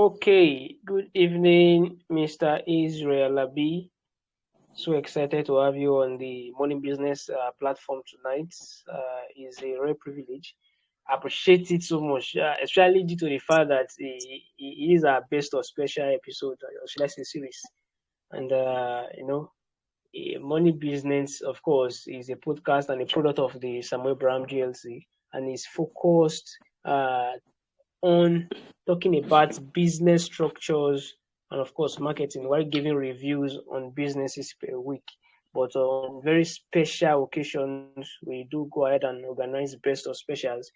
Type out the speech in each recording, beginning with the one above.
Okay, good evening, Mr. Israel Alabi. So excited to have you on the morning business platform tonight. It's a rare privilege. I appreciate it so much, especially due to the fact that it is our best or special episode, or should I say series. And, Money Business, of course, is a podcast and a product of the Samuel Brown GLC and is focused uh, on talking about business structures and, of course, marketing while giving reviews on businesses per week. But on very special occasions, we do go ahead and organize best of specials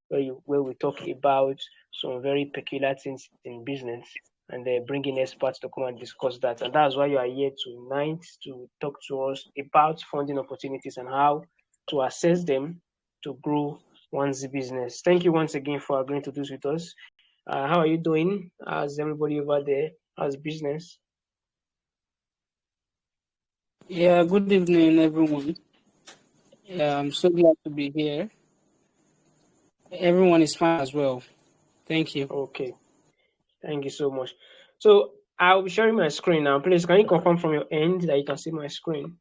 where we talk about some very peculiar things in business and bring in experts to come and discuss that. And that's why you are here tonight to talk to us about funding opportunities and how to assess them to grow one's business. Thank you once again for agreeing to do this with us. How are you doing? How's everybody over there? How's business? Yeah, good evening, everyone. Yeah, I'm so glad to be here. Everyone is fine as well. Thank you. Okay, thank you so much. So I'll be sharing my screen now. Please, can you confirm from your end that you can see my screen?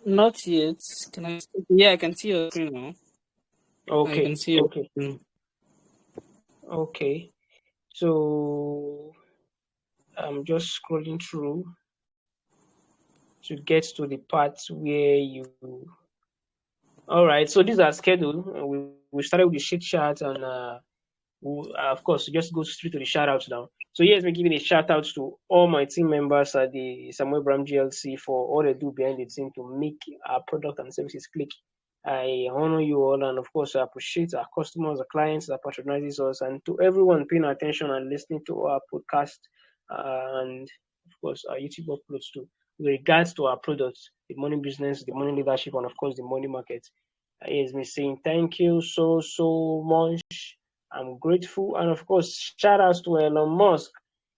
Not yet. Can I? Yeah, I can see your screen now. I can Okay, see your okay, screen. okay. So I'm just scrolling through to get to the part where you. All right. So these are scheduled. We started with the sheet chat and of course just go straight to the shout outs now. So here's me giving a shout out to all my team members at the Samuel Bram GLC for all they do behind the scene to make our product and services click. I honor you all, and of course I appreciate our customers, our clients that patronizes us, and to everyone paying attention and listening to our podcast, and of course our YouTube uploads too. With regards to our products, the money business, the money leadership, and of course the money market, is me saying thank you so much. I'm grateful, and of course shout outs to Elon Musk.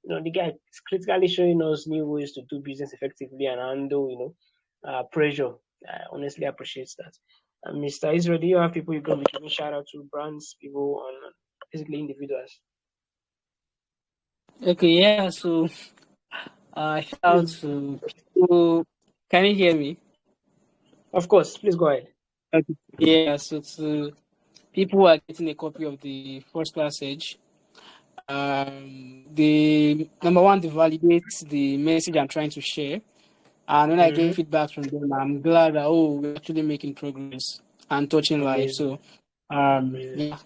The guy is critically showing us new ways to do business effectively and handle pressure. I honestly appreciate that. Mr. Israel, do you have people you're going to be giving shout out to, brands, people, and basically individuals? Okay, yeah. So, shout out Please, to people. Can you hear me? of course, please go ahead. Okay. Yeah. So to people who are getting a copy of the first class edge, the number one, they validate the message I'm trying to share. And when I get Mm-hmm. feedback from them, I'm glad that we're actually making progress and touching life. Amazing, So amazing. yeah.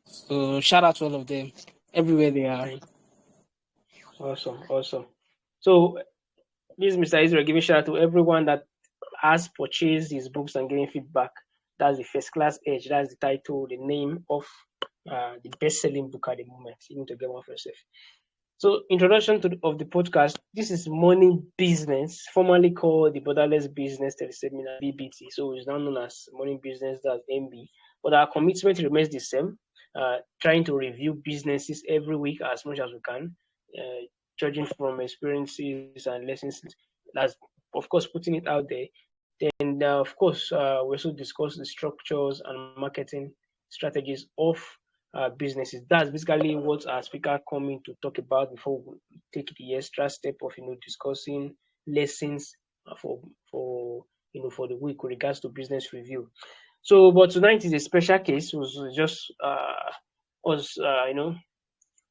So shout out to all of them, everywhere they are. Thank Awesome, awesome. So this is Mr. Israel giving shout out to everyone that has purchased his books and getting feedback. That's the first class edge. That's the title, the name of the best-selling book at the moment. You need to get one for yourself. So, introduction of the podcast. This is Money Business, formerly called the Borderless Business Teleseminar (BBT). So it's now known as Money Business, that's MB. But our commitment remains the same. Trying to review businesses every week as much as we can, uh, judging from experiences and lessons. That's of course putting it out there. Then, of course, we also discuss the structures and marketing strategies of businesses. That's basically what our speaker coming to talk about before we take the extra step of discussing lessons for for the week with regards to business review. So, but tonight is a special case. It was just us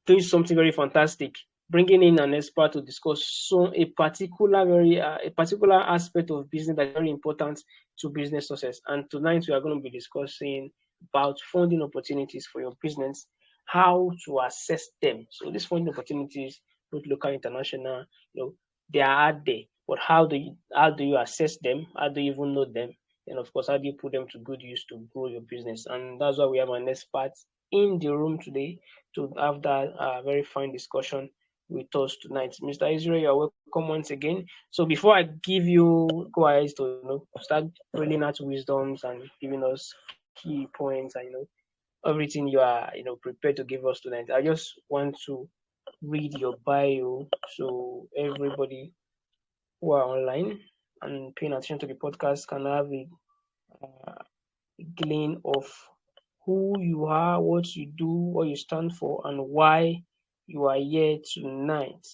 doing something very fantastic, bringing in an expert to discuss a particular aspect of business that's very important to business success. And tonight we are going to be discussing about funding opportunities for your business, how to assess them. So these funding opportunities, both local, international, they are out there. But how do you assess them? How do you even know them? And of course, how do you put them to good use to grow your business? And that's why we have an expert in the room today to have that very fine discussion with us tonight. Mr. Israel, you're welcome once again. So before I give you go ahead to start rolling out wisdoms and giving us key points and everything you are prepared to give us tonight, I just want to read your bio so everybody who are online and paying attention to the podcast can have a glean of who you are, what you do, what you stand for, and why you are here tonight.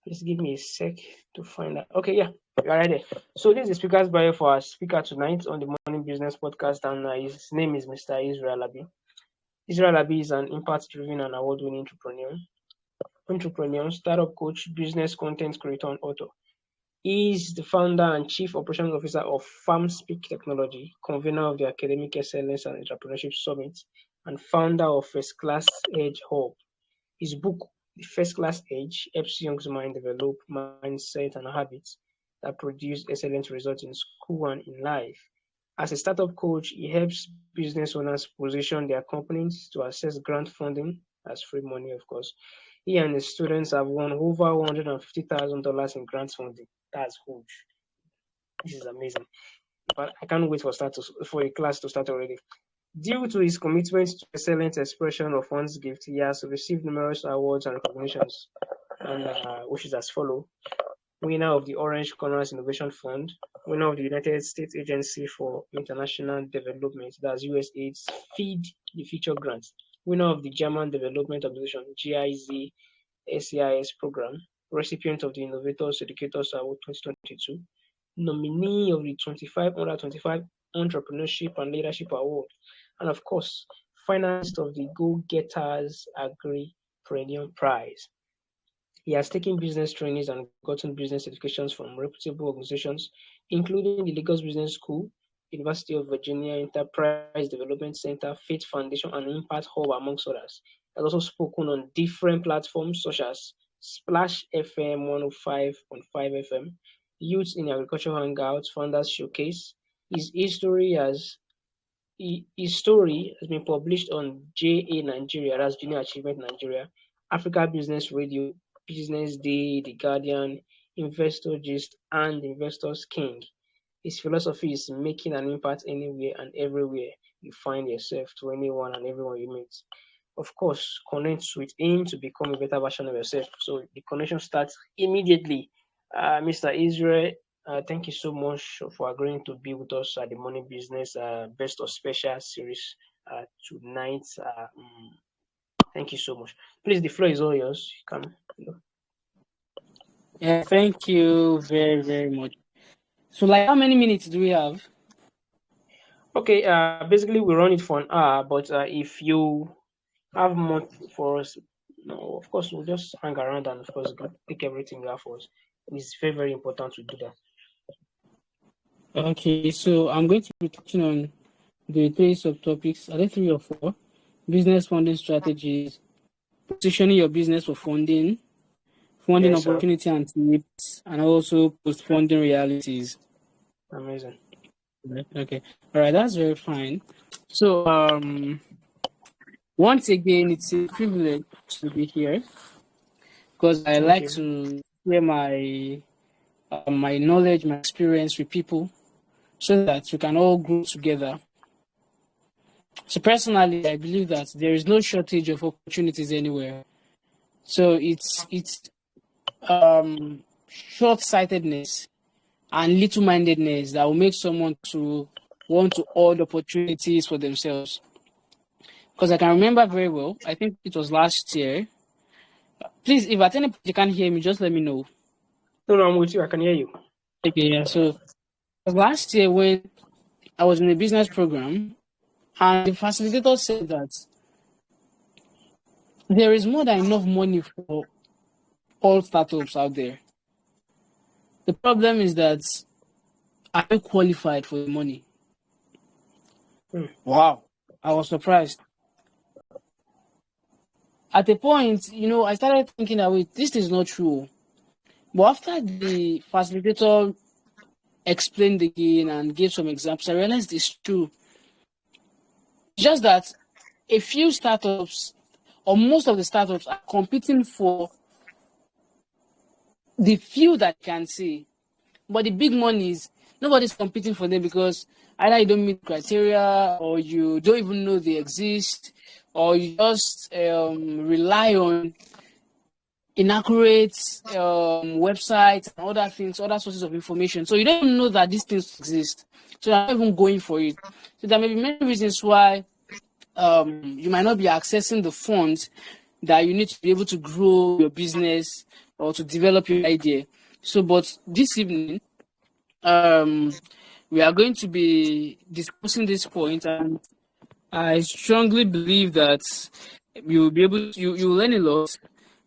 Please give me a sec to find out. Okay, yeah, you're right there. So this is the speaker's bio for our speaker tonight on the Morning Business Podcast, and his name is Mr. Israel Alabi. Israel Alabi is an impact-driven and award-winning entrepreneur, startup coach, business content creator, and author. He is the founder and chief operations officer of FarmSpeak Technology, convener of the Academic Excellence and Entrepreneurship Summit, and founder of First Class Edge Hub. His book, The First Class Edge, helps young minds develop mindset and habits that produce excellent results in school and in life. As a startup coach, he helps business owners position their companies to access grant funding, as free money, of course. He and his students have won over $150,000 in grant funding. That's huge. This is amazing. But I can't wait for the class to start already. Due to his commitment to excellent expression of one's gift, he has received numerous awards and recognitions, and which is as follows: winner of the Orange Corners Innovation Fund, winner of the United States Agency for International Development, that's USAID's Feed the Future grant, winner of the German Development Organization GIZ SCIS program, recipient of the Innovators Educators Award 2022, nominee of the 25 Entrepreneurship and Leadership Award, and of course, finalist of the Go Getters Agri Perennial Prize. He has taken business trainings and gotten business certifications from reputable organizations, including the Lagos Business School, University of Virginia Enterprise Development Center, Faith Foundation, and Impact Hub, amongst others. He has also spoken on different platforms such as Splash FM 105.5 FM, Youth in Agriculture Hangouts, Founders Showcase. His story has been published on JA Nigeria, that's Junior Achievement Nigeria, Africa Business Radio, Business Day, The Guardian, Investor Gist, and Investors King. His philosophy is making an impact anywhere and everywhere you find yourself, to anyone and everyone you meet. Of course, connect with him to become a better version of yourself. So the connection starts immediately. Mr. Israel, thank you so much for agreeing to be with us at the Money Business Best of Special series tonight. Thank you so much. Please, the floor is all yours. You can. Yeah, thank you very, very much. So, like, how many minutes do we have? Okay, basically we run it for an hour, but if you have more for us, no, of course we'll just hang around and of course take everything you have for us. It's very, very important to do that. Okay, so I'm going to be touching on the 3 subtopics. Are there 3 or 4? Business funding strategies, positioning your business for funding Yes, sir. opportunity and tips, and also post-funding realities. Amazing. Okay. All right, that's very fine. So, once again, it's a privilege to be here because I Thank like you. to share my knowledge, my experience with people, so that we can all grow together. So personally, I believe that there is no shortage of opportunities anywhere. So it's short-sightedness and little-mindedness that will make someone to want to hold opportunities for themselves. Because I can remember very well, I think it was last year. Please, if at any point you can't hear me, just let me know. No, I'm with you. I can hear you. Okay, yeah. So last year when I was in a business program, and the facilitator said that there is more than enough money for all startups out there. The problem is that I'm not qualified for the money. Wow. I was surprised. At a point, I started thinking that, wait, this is not true. But after the facilitator explained again and gave some examples, I realized it's true. It's just that a few startups, or most of the startups, are competing for the few that can see. But the big monies, nobody's competing for them because either you don't meet criteria, or you don't even know they exist, or you just rely on inaccurate websites and other things, other sources of information. So you don't even know that these things exist. So you're not even going for it. So there may be many reasons why you might not be accessing the funds that you need to be able to grow your business or to develop your idea. So, but this evening, we are going to be discussing this point, and I strongly believe that you will be able to, you will learn a lot,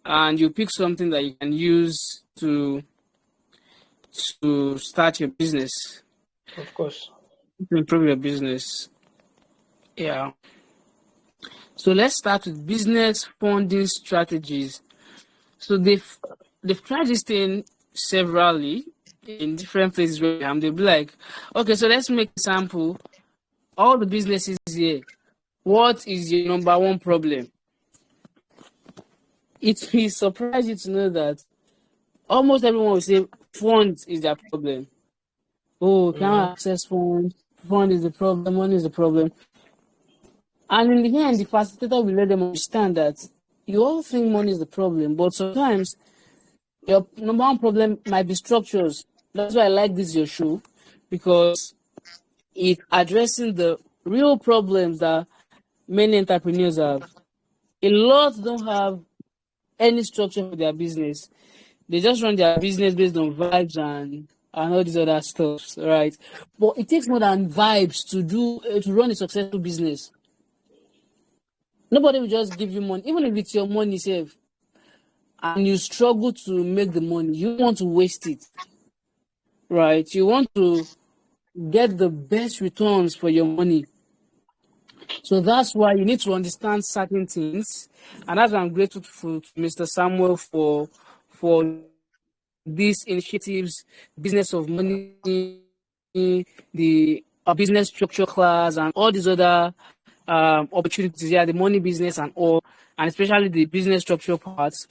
and you pick something that you can use to start your business, Of course. to improve your business. Yeah. So let's start with business funding strategies. So they've tried this thing severally in different places where I am. They'll be like, okay, so let's make a sample. All the businesses here, what is your number one problem? It will surprise you to know that almost everyone will say funds is their problem. Oh, Mm-hmm. cannot access funds. Fund is the problem. Money is the problem. And in the end, the facilitator will let them understand that you all think money is the problem, but sometimes your number one problem might be structures. That's why I like this your show, because it's addressing the real problems that many entrepreneurs have. A lot don't have any structure for their business. They just run their business based on vibes and all these other stuff, right? But it takes more than vibes to run a successful business. Nobody will just give you money, even if it's your money, save, and you struggle to make the money. You want to waste it, right? You want to get the best returns for your money. So that's why you need to understand certain things, and that's why I'm grateful to Mr. Samuel for these initiatives, business of money, the business structure class, and all these other opportunities. Yeah, the money business and all, and especially the business structure parts.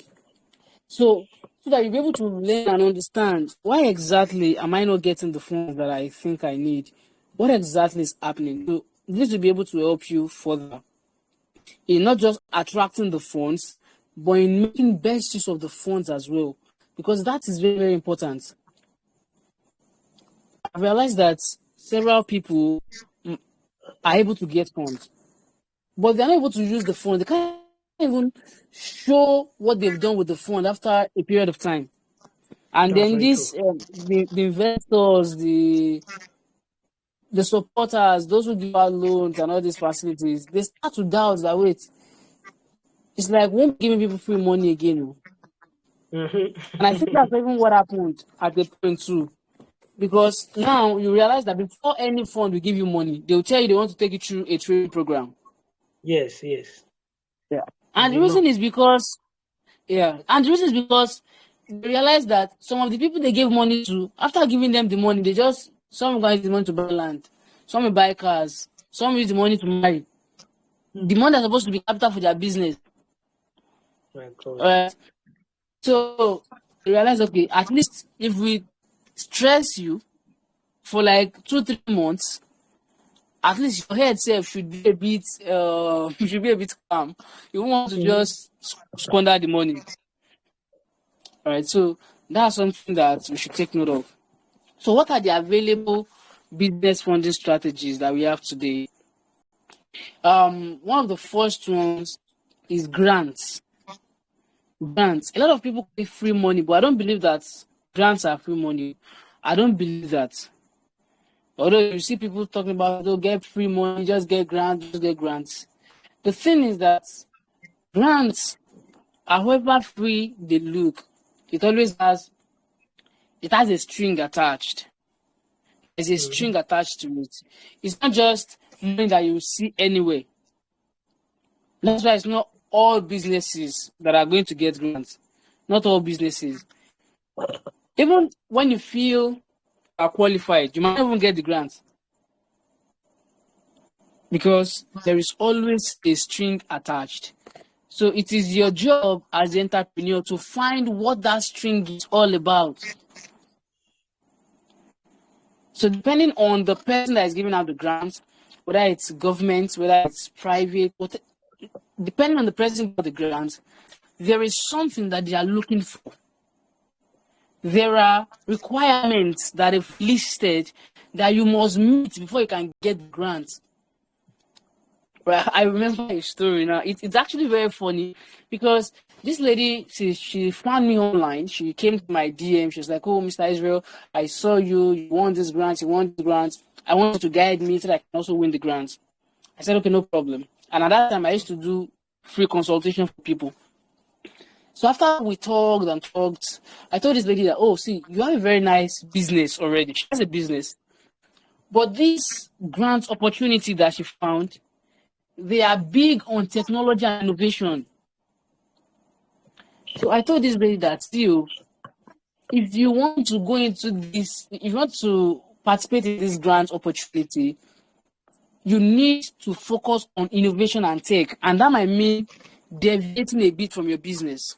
So that you'll be able to learn and understand why exactly am I not getting the funds that I think I need? What exactly is happening? So this will be able to help you further in not just attracting the funds, but in making best use of the funds as well, because that is very, very important. I realized that several people are able to get funds, but they're not able to use the fund. They can't even show what they've done with the fund after a period of time. And That's then very true. the investors, the supporters, those who give out loans and all these facilities, they start to doubt that wait, it's like we won't be giving people free money again. Oh. And I think Mm-hmm. that's even what happened at the point too. Because now you realize that before any fund will give you money, they'll tell you they want to take you through a training program. Yes, yes. Yeah. It's And a the reason no. is because and the reason is because they realize that some of the people they gave money to, after giving them the money, they just some guys use the money to buy land, some will buy cars, some use the money to marry. The money that's supposed to be capital for their business. My God. Alright. So they realize, okay, at least if we stress you for like 2-3 months, at least your head self should be a bit you should be a bit calm. You won't want to Mm-hmm. just squander the money. Alright, so that's something that we should take note of. So what are the available business funding strategies that we have today? One of the first ones is grants. Grants. A lot of people pay free money, but I don't believe that grants are free money. I don't believe that. Although you see people talking about, they'll get free money, just get grants, just get grants. The thing is that grants, however free they look, it always has a string attached. There's a Mm-hmm. string attached to it. It's not just money that you see anywhere. That's why it's not all businesses that are going to get grants. Not all businesses. Even when you feel you are qualified, you might not even get the grant because there is always a string attached. So it is your job as the entrepreneur to find what that string is all about. So depending on the person that is giving out the grants, whether it's government, whether it's private, depending on the person giving out the grants, there is something that they are looking for. There are requirements that are listed that you must meet before you can get the grant. Right, I remember a story now. It's actually very funny because this lady, she found me online. She came to my DM. She was like, "Oh, Mr. Israel, I saw you. You want this grant. You want this grant. I want you to guide me so that I can also win the grant." I said, "Okay, no problem." And at that time, I used to do free consultation for people. So after we talked and talked, I told this lady that, "Oh, see, you have a very nice business already. She has a business, but this grant opportunity that she found." They are big on technology and innovation. So I told this lady that still, if you want to go into this, if you want to participate in this grant opportunity, you need to focus on innovation and tech. And that might mean deviating a bit from your business.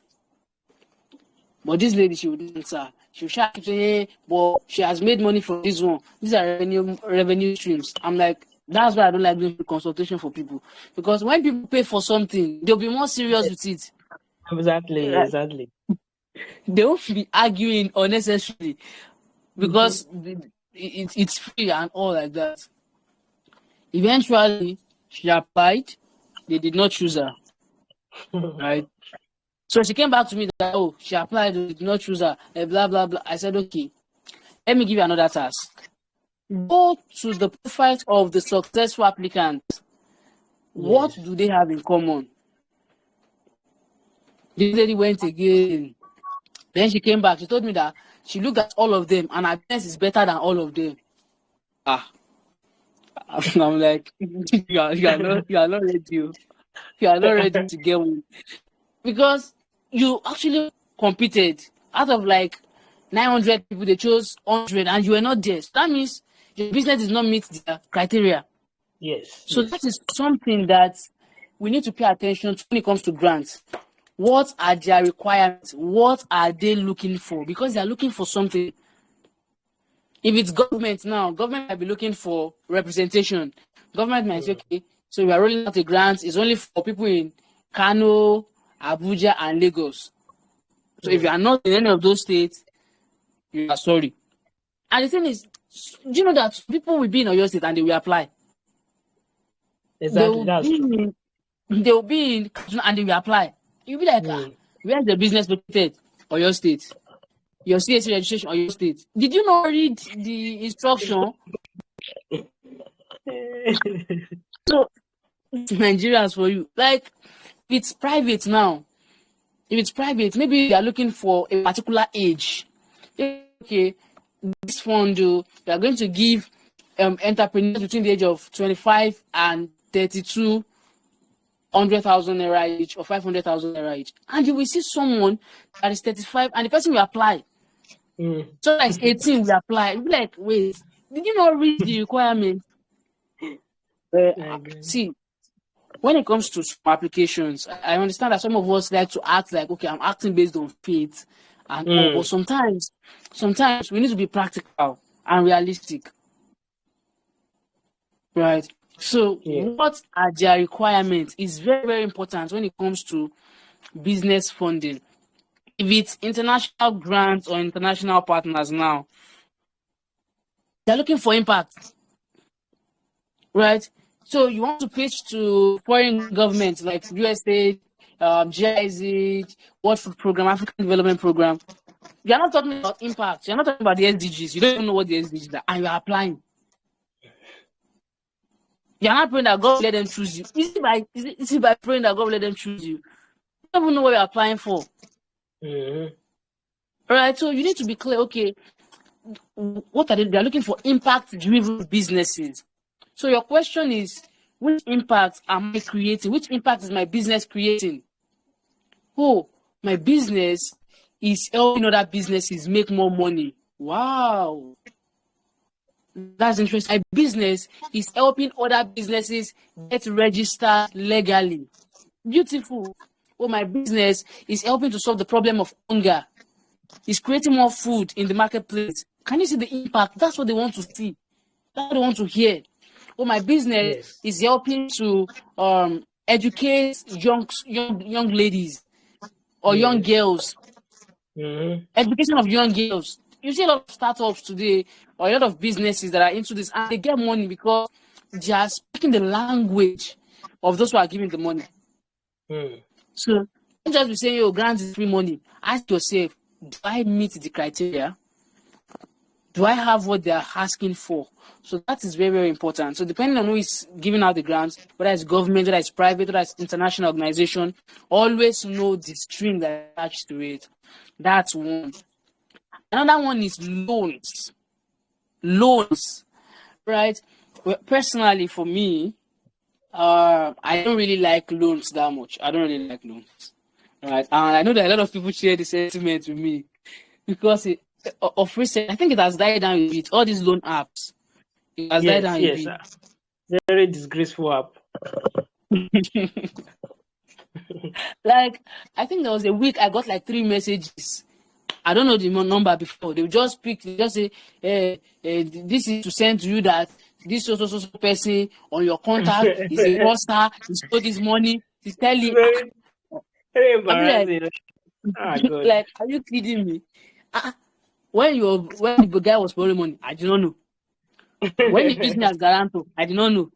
But this lady, she would answer. She would keep saying, "Hey, but she has made money from this one. These are revenue streams." I'm like, that's why I don't like doing consultation for people. Because when people pay for something, they'll be more serious with it. Exactly, Right? exactly. They won't be arguing unnecessarily Mhm. because it's free and all like that. Eventually, she applied. They did not choose her, right? So she came back to me that, "Oh, she applied, they did not choose her, blah, blah, blah." I said, "Okay, let me give you another task. Go to the profiles of the successful applicants. What Yes. do they have in common?" The lady went again. Then she came back. She told me that she looked at all of them and her business is better than all of them. Ah, I'm like, you are not ready. You are not ready to get one because you actually competed out of like 900 people. They chose 100 and you were not there. So that means your business does not meet the criteria. Yes, So that yes. is something that we need to pay attention to when it comes to grants. What are their requirements? What are they looking for? Because they are looking for something. If it's government now, government might be looking for representation. Government might say, Mm. "Okay, so we are rolling out a grant. It's only for people in Kano, Abuja, and Lagos. So if you Mm. are not in any of those states, you are sorry." And the thing is, do you know that people will be in Oyo State and they will apply? They Exactly, will that's be true. in, they will be in Kaduna and they will apply. You'll be like, "Ah, Mm. where's the business located? Oyo State. Your CSC registration, Oyo State." Did you not read the instruction? So Nigerians for you. Like, if it's private now, if it's private, maybe they are looking for a particular age. Okay, this fund, they are going to give entrepreneurs between the age of 25 and 32 100,000 naira each or 500,000 naira each. And you will see someone that is 35 and the person will apply. Mm. So like 18 will apply. You'll be like, wait, did you not read the requirement? I agree. See, when it comes to some applications, I understand that some of us like to act like, okay, I'm acting based on faith and all, but Mm. sometimes we need to be practical and realistic, right? So, Yeah. what are their requirements is very, very important when it comes to business funding. If it's international grants or international partners now, they're looking for impact, right? So you want to pitch to foreign governments like USA, GIZ, World Food Program, African Development Program. You're not talking about impact. You're not talking about the SDGs. You don't even know what the SDGs are, and you're applying. You're not praying that God will let them choose you. Is it by praying that God will let them choose you? You don't even know what you're applying for. Mm-hmm. All right, so you need to be clear. Okay, what are they? They're looking for impact-driven businesses. So your question is, which impact am I creating? Which impact is my business creating? Oh, my business is helping other businesses make more money. Wow, that's interesting. My business is helping other businesses get registered legally. Beautiful. Oh, my business is helping to solve the problem of hunger. It's creating more food in the marketplace. Can you see the impact? That's what they want to see. That's what they want to hear. Oh, my business Yes. is helping to educate young ladies or young Yes. girls. Mm-hmm. Education of young girls. You see a lot of startups today or a lot of businesses that are into this and they get money because they are speaking the language. of those who are giving the money. So don't just be saying, "Oh, grant is free money." Ask yourself, do I meet the criteria? Do I have what they are asking for? So that is very, very important. So depending on who is giving out the grants, whether it's government, whether it's private, whether it's international organization, always know the string that is attached to it. That's one. Another one is loans. Loans, right? Well, personally, for me, I don't really like loans that much. I don't really like loans, right? And I know that a lot of people share the sentiment with me because of recent, I think it has died down a bit. All these loan apps, it has died Yes, down a yes. bit. Very disgraceful app. Like, I think there was a week I got like 3 messages. I don't know the number before. They just pick, they just say, this is to send to you that this so person on your contact is a fraudster, he stole this money. To tell you, very, very I'll be like, embarrassing. Ah, God. like, are you kidding me? When the guy was borrowing money, I did not know. When he used me as guarantor, I did not know.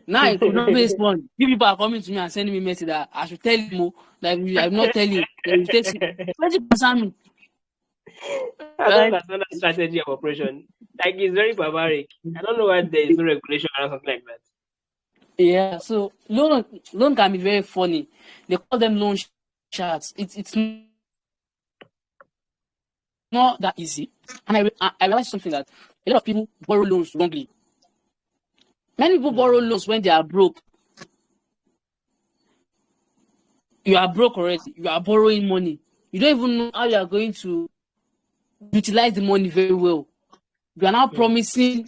Now it could not be respond. People are coming to me and sending me message that I should tell him that I'm not telling you. It takes what you concern me. I don't Right? understand that strategy of operation. Like, it's very barbaric. I don't know why there is no regulation or something like that. Yeah. So loan can be very funny. They call them loan sharks. It's not that easy. And I realized something that a lot of people borrow loans wrongly. Many people borrow loans when they are broke. You are broke already. You are borrowing money. You don't even know how you are going to utilize the money very well. You are now promising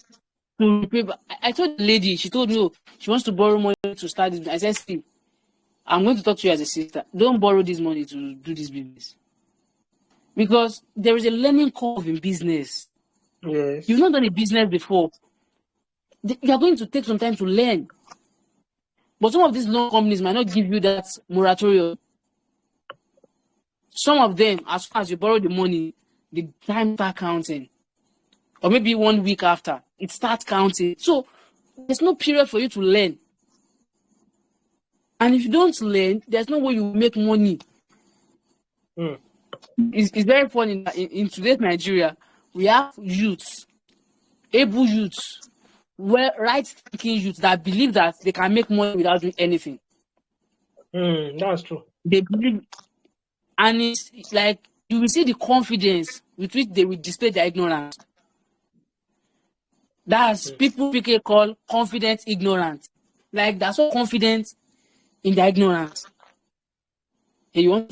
to repay. I told the lady, she told me, oh, she wants to borrow money to start this. I said, see, I'm going to talk to you as a sister. Don't borrow this money to do this business. Because there is a learning curve in business. Yes. You've not done a business before. You are going to take some time to learn. But some of these loan companies might not give you that moratorium. Some of them, as soon as you borrow the money, the time start counting. Or maybe 1 week after, it starts counting. So there's no period for you to learn. And if you don't learn, there's no way you make money. It's very funny that in today's Nigeria, we have youths, able youths, right-thinking youths that believe that they can make money without doing anything. That's true. They believe, and it's like you will see the confidence with which they will display their ignorance. That's people call confident ignorant. Like they're so confident in their ignorance. And you want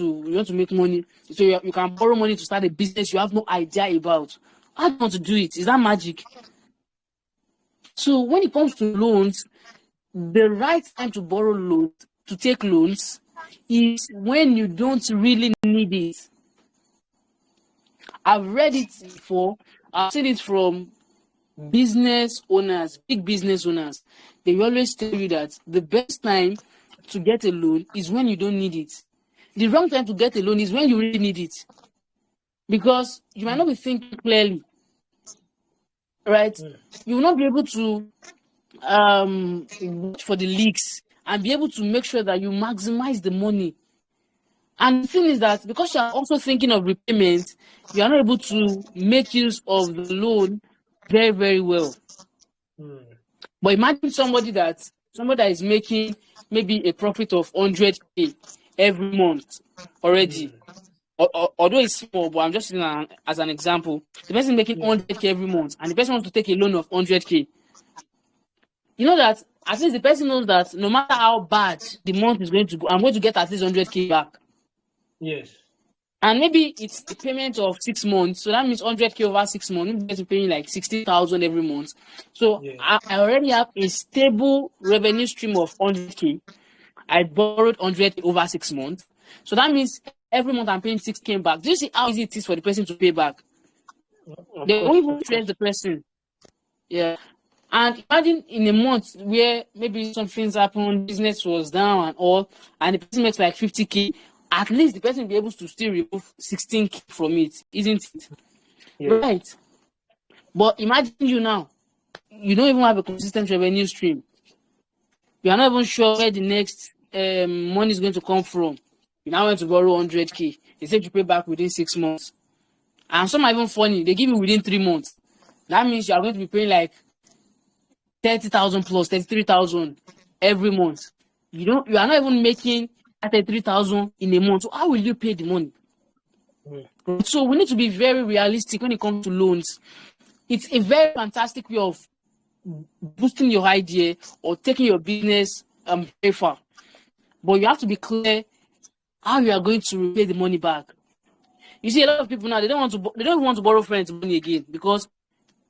to make money, so you can borrow money to start a business you have no idea about. How do you want to do it? Is that magic? So when it comes to loans, the right time to borrow loans, to take loans, is when you don't really need it. I've read it before. I've seen it from business owners, big business owners. They always tell you that the best time to get a loan is when you don't need it. The wrong time to get a loan is when you really need it. Because you might not be thinking clearly. Right? You will not be able to watch for the leaks and be able to make sure that you maximize the money. And the thing is that because you are also thinking of repayment, you are not able to make use of the loan very, very well. But imagine somebody that is making maybe a profit of 100K every month already. Although it's small, but I'm just using as an example. The person making 100K every month, and the person wants to take a loan of 100K. You know that at least the person knows that no matter how bad the month is going to go, I'm going to get at least 100K back. Yes. And maybe it's a payment of 6 months, so that means 100K over 6 months. Maybe you're paying like 60,000 every month. So I already have a stable revenue stream of 100K. I borrowed 100K over 6 months. So that means every month I'm paying 6K back. Do you see how easy it is for the person to pay back? They won't even stress the person. Yeah. And imagine in a month where maybe some things happen, business was down and all, and the person makes like 50K, at least the person will be able to still remove 16K from it, isn't it? Yes. Right. But imagine you now, you don't even have a consistent revenue stream. You are not even sure where the next money is going to come from. You now want to borrow 100K. They say you pay back within 6 months. And some are even funny. They give you within 3 months. That means you are going to be paying like 30,000 plus 33,000 every month. You are not even making 33,000 in a month. So how will you pay the money? So we need to be very realistic when it comes to loans. It's a very fantastic way of boosting your idea or taking your business very far. But you have to be clear how you are going to repay the money back. You see, a lot of people now, they don't want to borrow friends' money again because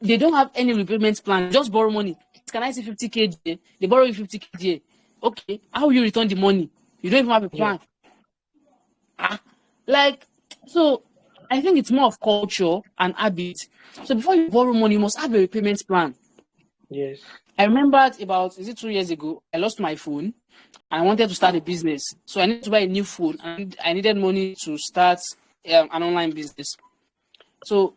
they don't have any repayment plan. Just borrow money. Can I see 50K there? They borrow you 50K there. Okay, how will you return the money? You don't even have a plan. So I think it's more of culture and habit. So before you borrow money, you must have a repayment plan. Yes. I remembered about 2 years ago, I lost my phone and I wanted to start a business. So I needed to buy a new phone and I needed money to start an online business. So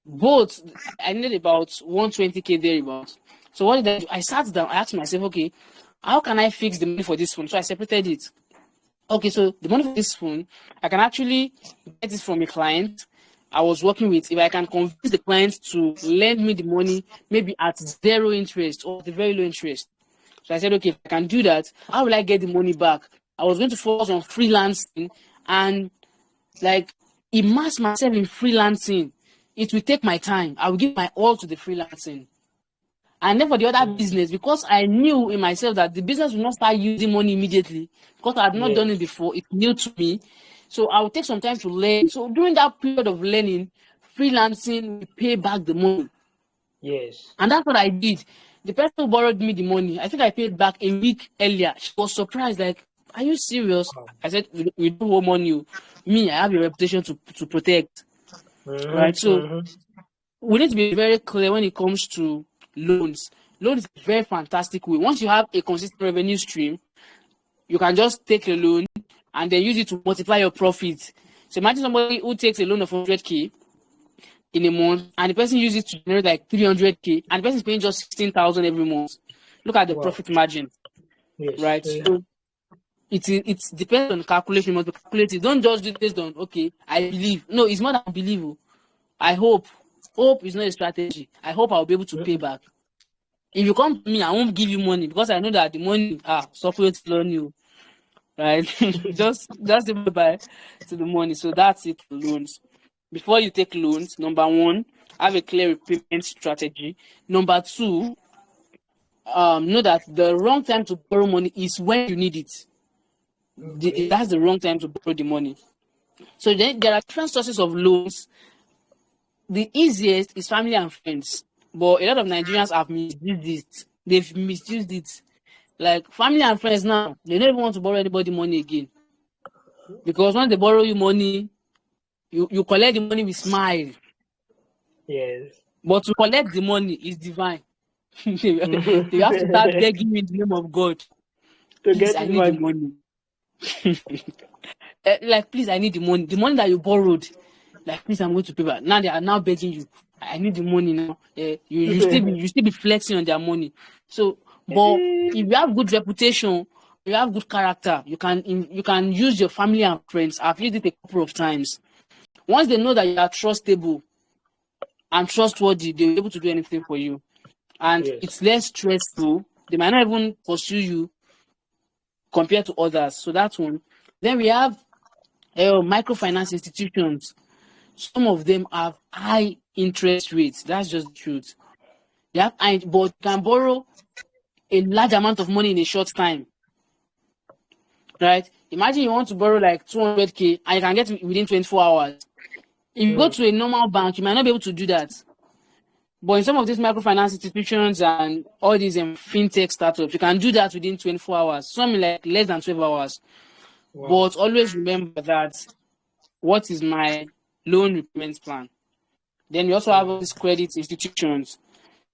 both, I needed about 120K thereabout. So what did I do? I sat down, I asked myself, okay, how can I fix the money for this phone? So I separated it. Okay, so the money for this phone, I can actually get it from a client I was working with. If I can convince the client to lend me the money, maybe at 0 interest or the very low interest. So I said, okay, if I can do that, how will I get the money back? I was going to focus on freelancing and like immerse myself in freelancing. It will take my time. I will give my all to the freelancing. And then for the other business, because I knew in myself that the business will not start using money immediately, because I had not done it before, it's new to me. So I will take some time to learn. So during that period of learning, freelancing will pay back the money. Yes. And that's what I did. The person who borrowed me the money, I think I paid back a week earlier. She was surprised, like, are you serious? I said, we don't owe money. Me, I have a reputation to protect. Right? So we need to be very clear when it comes to loans. Loan is a very fantastic way. Once you have a consistent revenue stream, you can just take a loan and then use it to multiply your profit. So imagine somebody who takes a loan of 100K in a month and the person uses it to generate like 300K and the person is paying just 16,000 every month. Look at the profit margin. Yes. Right? So it depends on calculation. You must be calculated. Don't just do this on, okay, I believe. No, it's more than believe. I hope. Hope is not a strategy. I hope I'll be able to pay back. If you come to me, I won't give you money because I know that the money software to loan you. Right? just buy to the money. So that's it for loans. Before you take loans, number one, have a clear repayment strategy. Number two, know that the wrong time to borrow money is when you need it. That's the wrong time to borrow the money. So then there are different sources of loans. The easiest is family and friends, but a lot of Nigerians have misused it. They've misused it. Like family and friends now, they don't even want to borrow anybody money again. Because once they borrow you money, you collect the money with smile. Yes. But to collect the money is divine. You have to start begging in the name of God. Please, I need the money. Like, please, I need the money. The money that you borrowed. Like, please, I'm going to pay back. Now they are now begging you. I need the money now. You still be flexing on their money. So, but if you have good reputation, you have good character, you can use your family and friends. I've used it a couple of times. Once they know that you are trustable and trustworthy, they'll be able to do anything for you. And it's less stressful. They might not even pursue you compared to others. So that's one. Then we have microfinance institutions. Some of them have high interest rates. That's just the truth. They have but you can borrow a large amount of money in a short time. Right? Imagine you want to borrow like 200K and you can get it within 24 hours. If you go to a normal bank, you might not be able to do that. But in some of these microfinance institutions and all these fintech startups, you can do that within 24 hours. Some in like less than 12 hours. Wow. But always remember that what is my loan repayment plan? Then we also have all these credit institutions.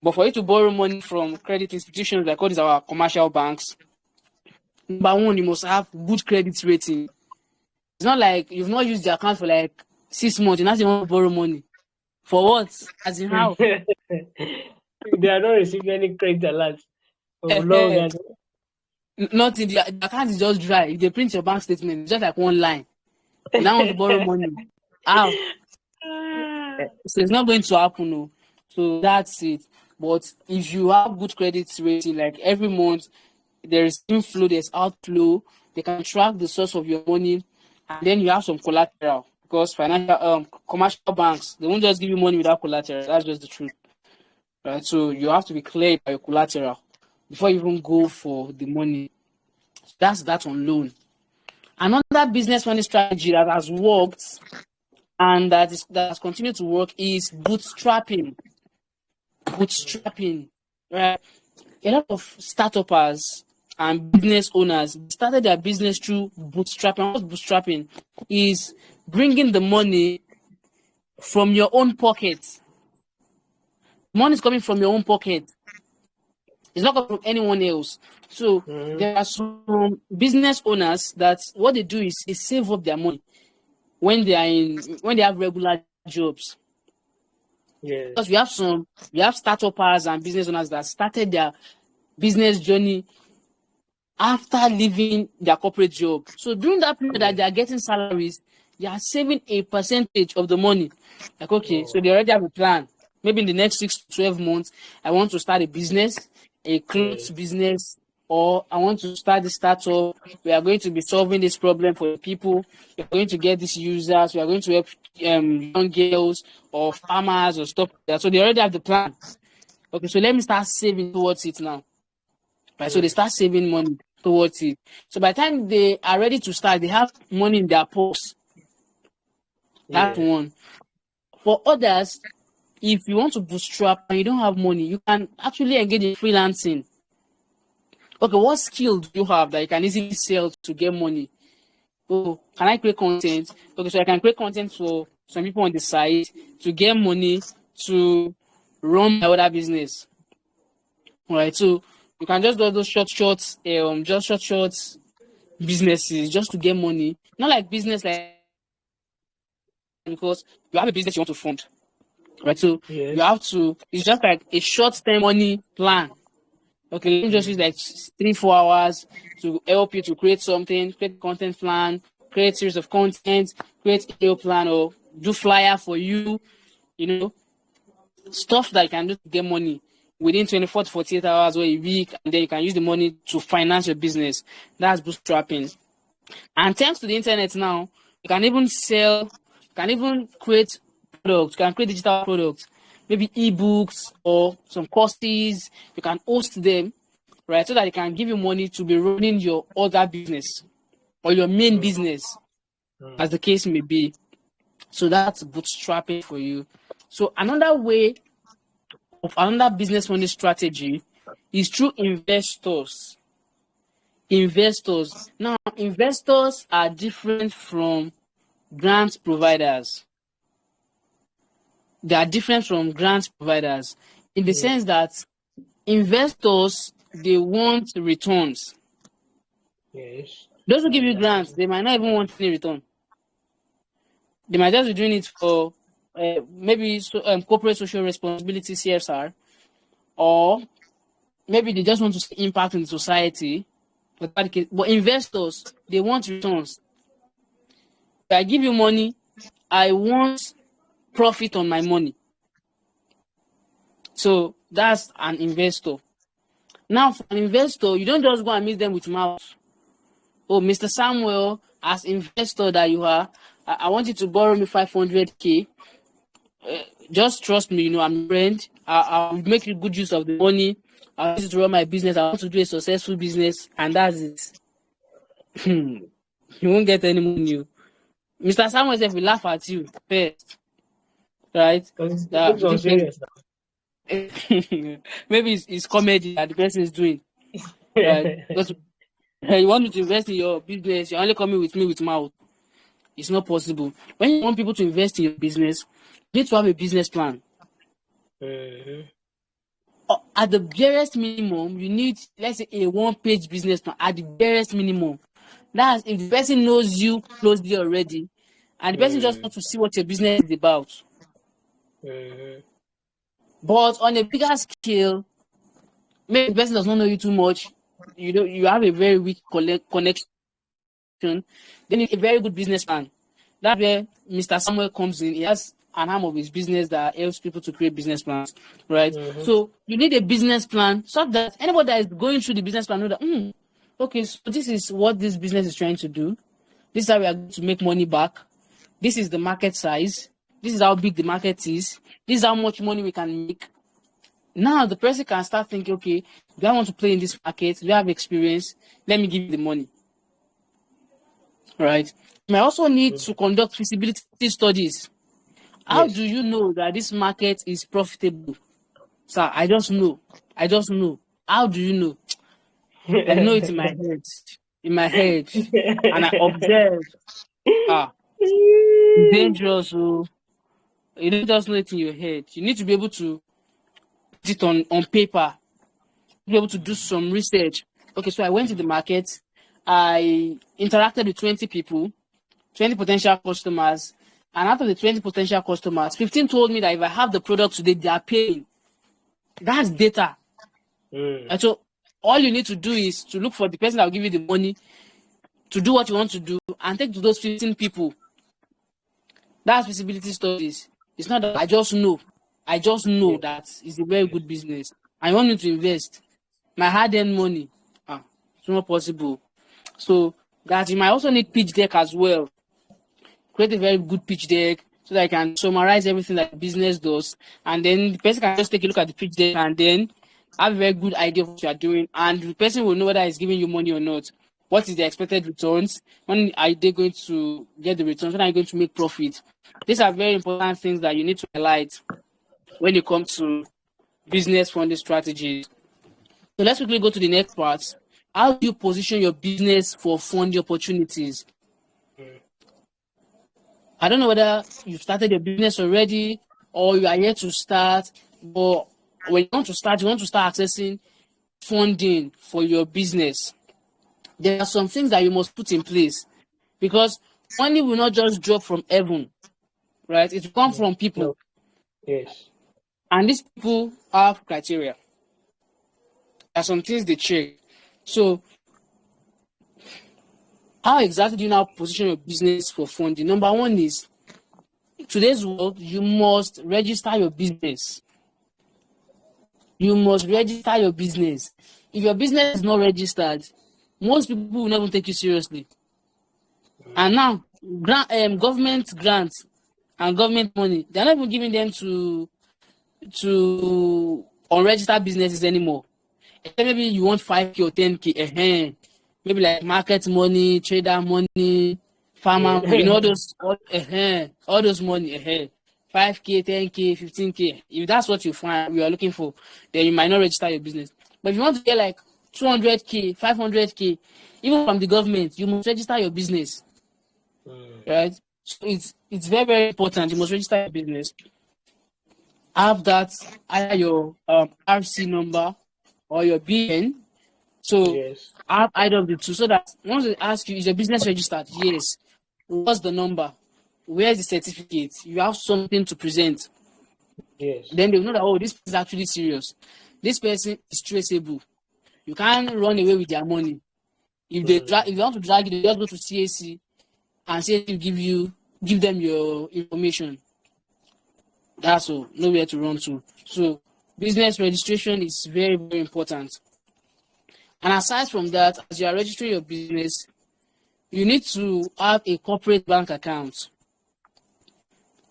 But for you to borrow money from credit institutions, like all these our commercial banks, number one, you must have good credit rating. It's not like you've not used the account for like 6 months, and now you want to borrow money. For what? As in how? They are not receiving any credit alert for long. Nothing. The account is just dry. If they print your bank statement, it's just like one line. You now want to borrow money. How? So it's not going to happen. No. So that's it. But if you have good credit rating, like every month there is inflow, there's outflow, they can track the source of your money, and then you have some collateral. Because financial commercial banks, they won't just give you money without collateral. That's just the truth. Right? So you have to be clear about your collateral before you even go for the money. That's that on loan. Another business money strategy that has worked and that has continued to work is bootstrapping. Bootstrapping, right? A lot of startups and business owners started their business through bootstrapping. What's bootstrapping? Is bringing the money from your own pocket. Money is coming from your own pocket. It's not coming from anyone else. So there are some business owners that what they do is they save up their money when they have regular jobs. Yes. Because we have startups and business owners that started their business journey after leaving their corporate job. So during that period that they are getting salaries, they are saving a percentage of the money. Like, okay, so they already have a plan. Maybe in the next 6 to 12 months, I want to start a business, a clothes business, or I want to start the startup. We are going to be solving this problem for people. We are going to get these users. We are going to help young girls or farmers or stuff like that. So they already have the plan. Okay, so let me start saving towards it now. Right, so they start saving money towards it. So by the time they are ready to start, they have money in their purse. That's one. For others, if you want to bootstrap and you don't have money, you can actually engage in freelancing. Okay, what skill do you have that you can easily sell to get money? Oh, can I create content? Okay, so I can create content for some people on the side to get money to run my other business. All right, so you can just do those short businesses just to get money. Not like business like because you have a business you want to fund. Right, so you have to. It's just like a short-term money plan. Okay, let me just use like 3-4 hours to help you to create something, create content plan, create series of content, create video plan, or do flyer for you. You know, stuff that you can do to get money within 24 to 48 hours or a week, and then you can use the money to finance your business. That's bootstrapping. And thanks to the internet now, you can even sell, you can even create products, you can create digital products, maybe ebooks or some courses. You can host them, right? So that it can give you money to be running your other business or your main business, as the case may be. So that's bootstrapping for you. So another way of another business money strategy is through investors. Investors. Now, investors are different from grant providers. They are different from grant providers in the sense that investors, they want returns. Yes. Those who give you grants, they might not even want any return. They might just be doing it for maybe corporate social responsibility, CSR, or maybe they just want to see impact in the society. But investors, they want returns. If I give you money, I want profit on my money. So that's an investor. Now, for an investor, you don't just go and meet them with mouth. Oh, Mr. Samuel, as investor that you are, I want you to borrow me 500K. Just trust me, you know, I'm a friend. I'll make you good use of the money. I want you to run my business. I want to do a successful business, and that's it. You won't get any money. Mr. Samuel said, "We laugh at you first, right?" Because it That looks this person, unserious maybe it's comedy that the person is doing, right? now. Because you want me to invest in your business, you're only coming with me with mouth. It's not possible. When you want people to invest in your business, you need to have a business plan. At the barest minimum, you need, let's say, a one-page business plan. At the barest minimum, that's if the person knows you closely already, and the person just wants to see what your business is about. But on a bigger scale, maybe the person does not know you too much. you have a very weak connection, then you need a very good business plan. That's where Mr. Samuel comes in. He has an arm of his business that helps people to create business plans, right? Mm-hmm. So you need a business plan so that anybody that is going through the business plan know that, okay, so this is what this business is trying to do. This is how we are going to make money back. This is the market size. This is how big the market is. This is how much money we can make. Now the person can start thinking, okay, do I want to play in this market? Do I have experience? Let me give you the money. Right? You may also need to conduct feasibility studies. How Yes. do you know that this market is profitable? Sir, I just know. I just know. How do you know? I know it in my head. In my head. And I observe. Ah, it's dangerous. So you don't just know it in your head. You need to be able to put it on paper. Be able to do some research. Okay, so I went to the market. I interacted with 20 people, 20 potential customers. And out of the 20 potential customers, 15 told me that if I have the product today, they are paying. That's data. And so all you need to do is to look for the person that will give you the money to do what you want to do and take to those 15 people. That's feasibility studies. It's not that I just know. I just know Yes. that it's a very good business. I want you to invest my hard-earned money. It's not possible. So that you might also need pitch deck as well. Create a very good pitch deck so that I can summarize everything that the business does, and then the person can just take a look at the pitch deck and then have a very good idea of what you are doing, and the person will know whether it's giving you money or not. What is the expected returns? When are they going to get the returns? When are you going to make profit? These are very important things that you need to highlight when it comes to business funding strategies. So let's quickly go to the next part. How do you position your business for funding opportunities? I don't know whether you've started your business already or you are yet to start, but when you want to start accessing funding for your business. There are some things that you must put in place because money will not just drop from heaven, right? It will come from people, No. Yes. and these people have criteria. There are some things they check. So, how exactly do you now position your business for funding? Number one is, in today's world, you must register your business. You must register your business. If your business is not registered, most people will never take you seriously. And now, government grants and government money, they're not even giving them to unregistered businesses anymore. Except maybe you want 5K or 10K, maybe like market money, trader money, farmer, Yeah. all those money, 5K, 10K, 15K. If that's what you are looking for, then you might not register your business. But if you want to get like 200K, 500K, even from the government, you must register your business, right? So it's very, very important. You must register your business. Have that either your RC number or your BN. So Yes. have either of the two, so that once they ask you, is your business registered? Yes. What's the number? Where's the certificate? You have something to present. Yes. Then they will know that, oh, this is actually serious. This person is traceable. You can't run away with their money. If they want to drag you, they just go to CAC and CAC will give them your information. That's all. Nowhere to run to. So business registration is very, very important. And aside from that, as you are registering your business, you need to have a corporate bank account.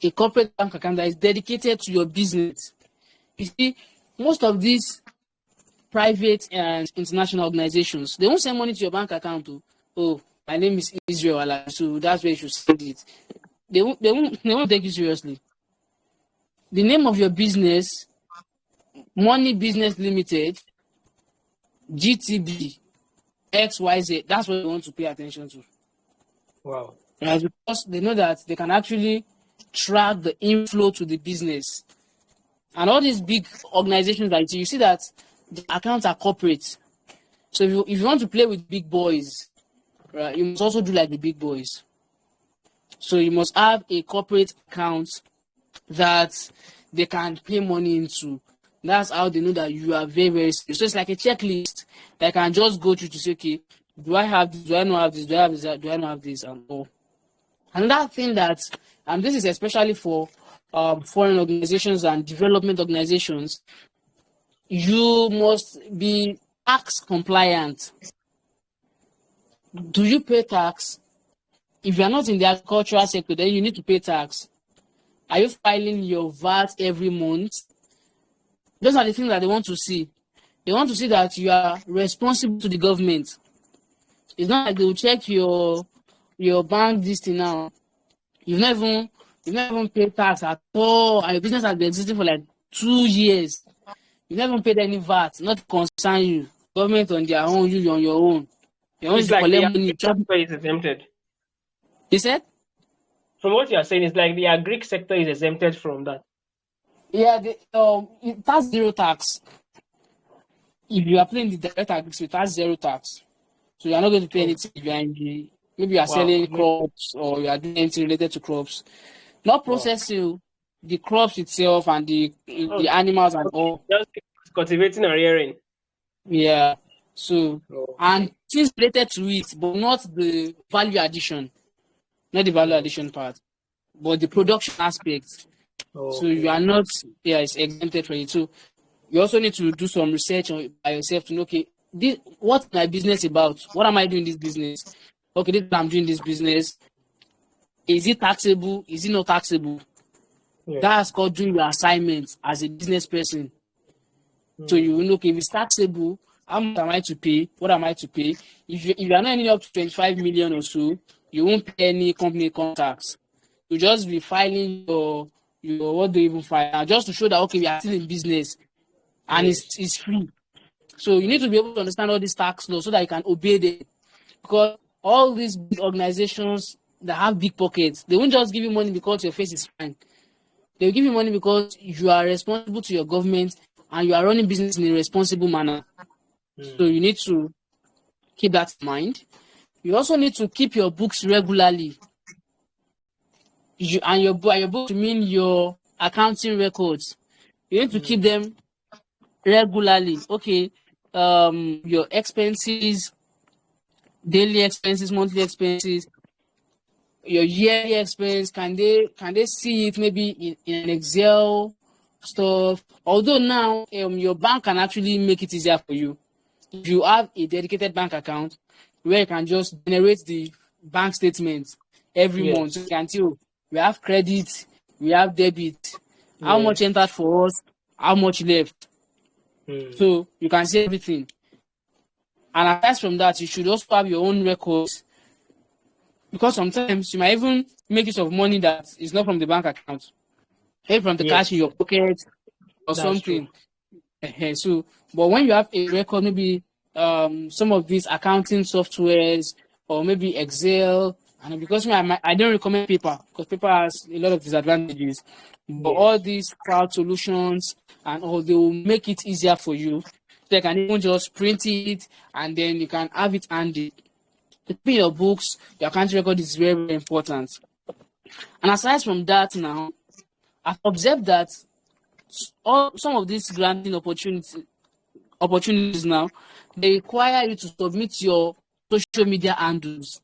A corporate bank account that is dedicated to your business. You see, most of these private and international organizations, they won't send money to your bank account. Oh, my name is Israel Alabi, so that's where you should send it. They won't take you seriously. The name of your business, Money Business Limited, GTB, XYZ, that's what you want to pay attention to. Wow. Right? Because they know that they can actually track the inflow to the business. And all these big organizations that you see that the accounts are corporate. So if you want to play with big boys, right, you must also do like the big boys. So you must have a corporate account that they can pay money into. That's how they know that you are very, very serious. So it's like a checklist that I can just go through to say, okay, do I have this? Do I not have this? Do I have this? Do I not have this? And all. Another thing that, and this is especially for foreign organizations and development organizations, you must be tax compliant. Do you pay tax? If you are not in the agricultural sector, then you need to pay tax. Are you filing your VAT every month? Those are the things that they want to see. They want to see that you are responsible to the government. It's not like they will check your bank this thing now. You've not even paid tax at all, and your business has been existing for like 2 years. You've never paid any VAT, not to concern you. Government on their own, you on your own. Your own is It's to like the collect money. agric sector is exempted. You said? From what you are saying, it's like the agric sector is exempted from that. Yeah, that's zero tax. If you are playing the direct agriculture, that's zero tax. So you are not going to pay Oh, anything if you are in the, maybe you are wow. selling crops or you are doing anything related to crops. Not Wow. processing the crops itself and the Oh, animals and okay. all. Just cultivating and rearing. Yeah. So, Oh, and things related to it, but not the value addition, not the value oh, addition part, but the oh, production aspect. So you okay. are not, yeah, it's exempted from it. So you also need to do some research by yourself to know, okay, what's my business about? What am I doing this business? Okay, this I'm doing this business. Is it taxable? Is it not taxable? Yeah. That's called doing your assignment as a business person. So Mm, you will know, okay, if it's taxable, how much am I to pay? What am I to pay? If you are not earning up to 25 million or so, you won't pay any company income tax. You just be filing your what do you even file? Just to show that okay, we are still in business and yes. it's free. So you need to be able to understand all these tax laws so that you can obey them. Because all these big organizations that have big pockets, they won't just give you money because your face is fine. They'll give you money because you are responsible to your government and you are running business in a responsible manner. So Mm, you need to keep that in mind. You also need to keep your books regularly. Your books mean your accounting records. You need to keep mm, them regularly. Okay, your expenses, daily expenses, monthly expenses, your yearly expense. Can they see it maybe in an Excel stuff? Although now your bank can actually make it easier for you. If you have a dedicated bank account where you can just generate the bank statement every month, so yes. you can tell we have credit, we have debit, how much Yes. entered for us, how much left. Mm, So you can see everything. And aside from that, you should also have your own records because sometimes you might even make use of money that is not from the bank account, maybe from the cash in yes. your pocket or That's true. something. So, but when you have a record, maybe some of these accounting softwares or maybe Excel, and because I don't recommend paper because paper has a lot of disadvantages. But all Yes. these cloud solutions and all, they will make it easier for you. So you can even just print it and then you can have it handy. Keeping your books, your accounting record is very, very important. And aside from that, now I've observed that some of these granting opportunities now, they require you to submit your social media handles.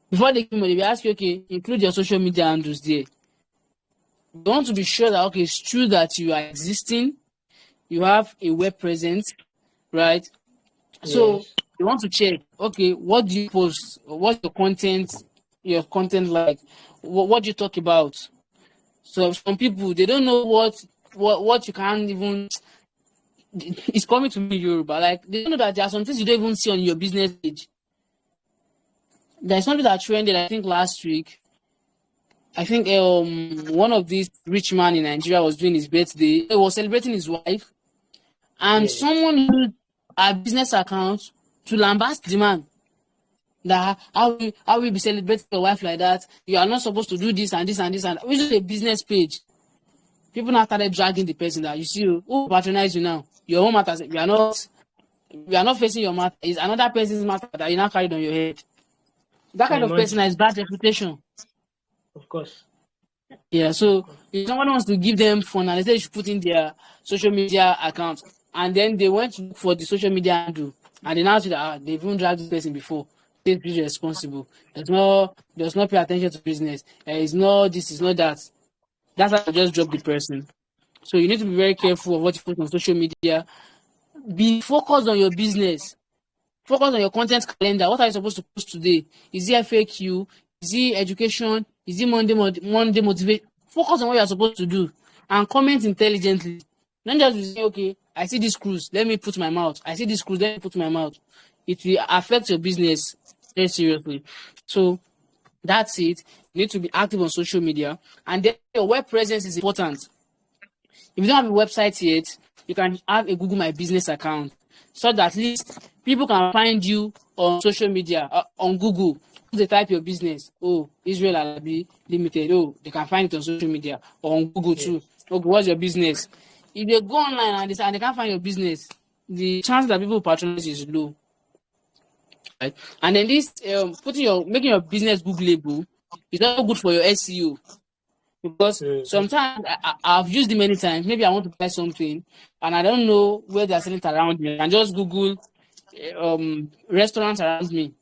Before they give you money, they ask you, okay, include your social media handles there. You want to be sure that, okay, it's true that you are existing, you have a web presence, right? So Yes. you want to check, okay, what do you post? What's your content like? What do you talk about? So some people, they don't know what you can't even it's coming to me Yoruba. Like they don't know that there are some things you don't even see on your business page. There's something that trended, I think last week. I think one of these rich man in Nigeria was doing his birthday. He was celebrating his wife, and Yes. someone used a business account to lambast the man. That how will be celebrating your wife like that? You are not supposed to do this and this and this and which is a business page. People now started dragging the person that you see who patronize you now. Your own matters. We are not facing your matter. It's another person's matter that you now carried on your head. That Can kind of person imagine. has bad reputation. Of course. Yeah, so if someone wants to give them phone and they say they should put in their social media account, and then they went to look for the social media handle, and they now see that they've even dragged this person before. They're pretty responsible. Does not pay attention to business. It's not this, it's not that. That's how I just drop the person. So you need to be very careful of what you put on social media. Be focused on your business. Focus on your content calendar. What are you supposed to post today? Is it FAQ? Is it education? Is it Monday motivation? Focus on what you are supposed to do and comment intelligently. Don't just be saying, okay, I see this cruise, let me put my mouth. I see this cruise, let me put my mouth. It will affect your business very seriously. So that's it. You need to be active on social media, and then your web presence is important. If you don't have a website yet, you can have a Google My Business account so that at least people can find you on social media, on Google. If they type your business, oh, Israel Alabi Limited, oh, they can find it on social media or on Google Yes. too. Okay, what's your business? If they go online and they can't find your business, the chance that people patronize is low. Right? And then this making your business Googleable is also good for your SEO. Because Mm-hmm. sometimes I've used it many times. Maybe I want to buy something and I don't know where they're selling it around me. And just Google restaurants around me.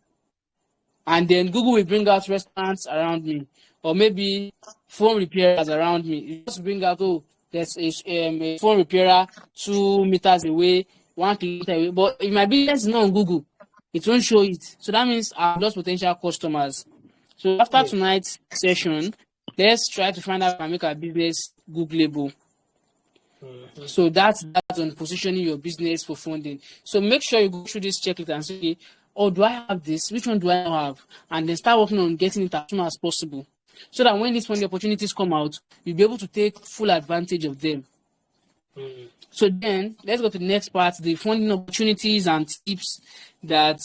And then Google will bring out restaurants around me. Or maybe phone repairers around me. It just bring out, oh, there's a phone repairer 2 meters away, 1 kilometer away. But if my business is not on Google, it won't show it. So that means I've lost potential customers. So after Yes. tonight's session, let's try to find out how to make our business Googleable. Mm-hmm. So that's on positioning your business for funding. So make sure you go through this checklist and say, oh, do I have this? Which one do I not have? And then start working on getting it as soon as possible. So that when these funding opportunities come out, you'll be able to take full advantage of them. Mm-hmm. So then let's go to the next part, the funding opportunities and tips that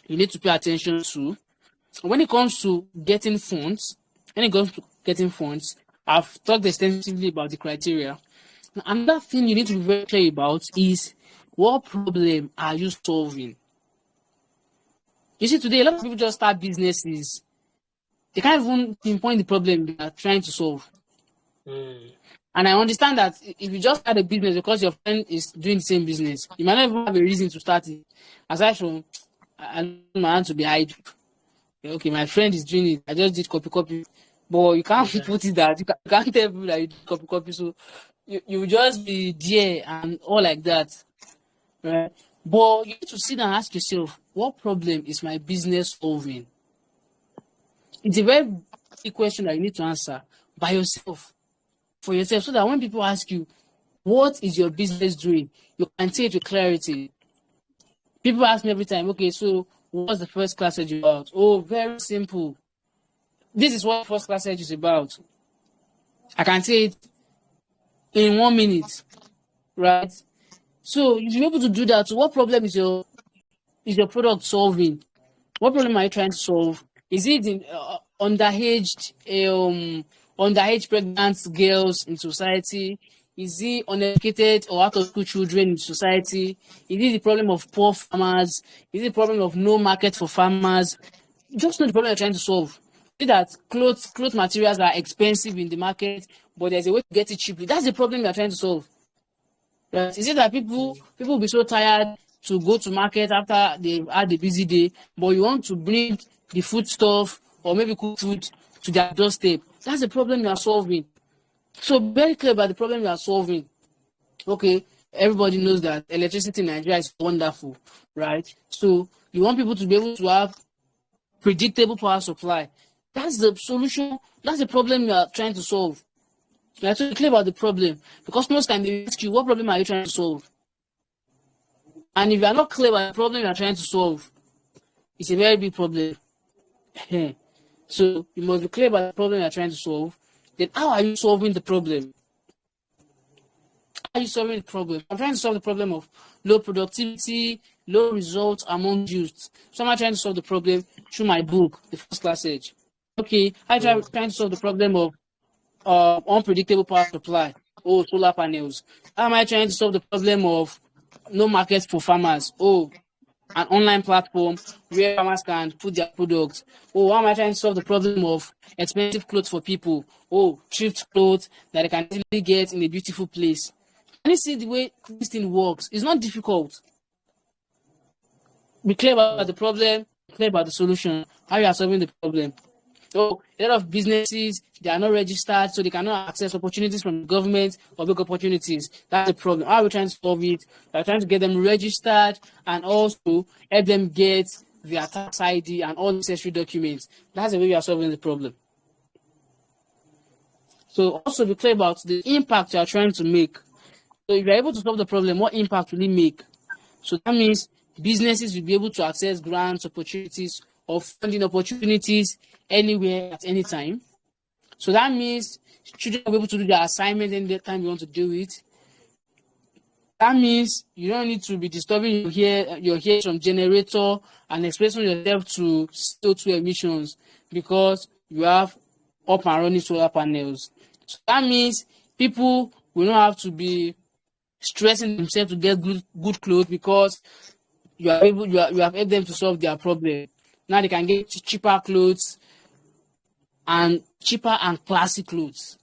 you need to pay attention to. When it comes to getting funds, I've talked extensively about the criteria. Another thing you need to be very clear about is what problem are you solving? You see, today a lot of people just start businesses. They can't even pinpoint the problem they are trying to solve. Mm. And I understand that if you just start a business because your friend is doing the same business, you might not even have a reason to start it. Aside from, I don't want my hand to be idle. Okay, my friend is doing it. I just did copy. But you can't Yeah. put it that you can't tell people that you did copy. So you will just be there and all like that. Right? But you need to sit down and ask yourself, what problem is my business solving? It's a very big question that you need to answer by yourself, for yourself, so that when people ask you, what is your business doing? You can say it with clarity. People ask me every time, okay, so what's the first class edge about? Oh, very simple. This is what first class edge is about. I can say it in 1 minute, right? So if you're able to do that, so what problem is your product solving? What problem are you trying to solve? Is it in underage pregnant girls in society? Is it uneducated or out of school children in society? Is it the problem of poor farmers? Is it the problem of no market for farmers? Just know the problem you're trying to solve. See that clothes materials are expensive in the market, but there's a way to get it cheaply. That's the problem you're trying to solve. Right? Is it that people will be so tired to go to market after they've had a busy day, but you want to bring the food stuff or maybe cook food to their doorstep? That's the problem you are solving. So very clear about the problem you are solving. Okay, everybody knows that electricity in Nigeria is wonderful, right? So you want people to be able to have predictable power supply. That's the solution. That's the problem you are trying to solve. You have to be clear about the problem, because most times they ask you, what problem are you trying to solve? And if you are not clear about the problem you are trying to solve, it's a very big problem. So you must be clear about the problem you are trying to solve. Then how are you solving the problem? How are you solving the problem? I'm trying to solve the problem of low productivity, low results among youth. So I'm trying to solve the problem through my book, The First Class Edge. Okay, trying to solve the problem of unpredictable power supply. Oh, solar panels. How am I trying to solve the problem of no market for farmers? Oh, an online platform where farmers can put their products. Oh, how am I trying to solve the problem of expensive clothes for people? Oh, thrift clothes that they can easily get in a beautiful place. Can you see the way this thing works? It's not difficult. Be clear about the problem, be clear about the solution, how you are solving the problem. So a lot of businesses, they are not registered, so they cannot access opportunities from the government or big opportunities. That's the problem. How are we trying to solve it? We're trying to get them registered and also help them get their tax ID and all necessary documents. That's the way we are solving the problem. So also be clear about the impact you are trying to make. So if you're able to solve the problem, what impact will it make? So that means businesses will be able to access grants, opportunities, or funding opportunities anywhere at any time. So that means children will be able to do their assignment any time you want to do it. That means you don't need to be disturbing your hair from generator and exposing yourself to CO2 emissions because you have up and running solar panels. So that means people will not have to be stressing themselves to get good clothes because you have helped them to solve their problem. Now they can get cheaper clothes and cheaper and classy clothes.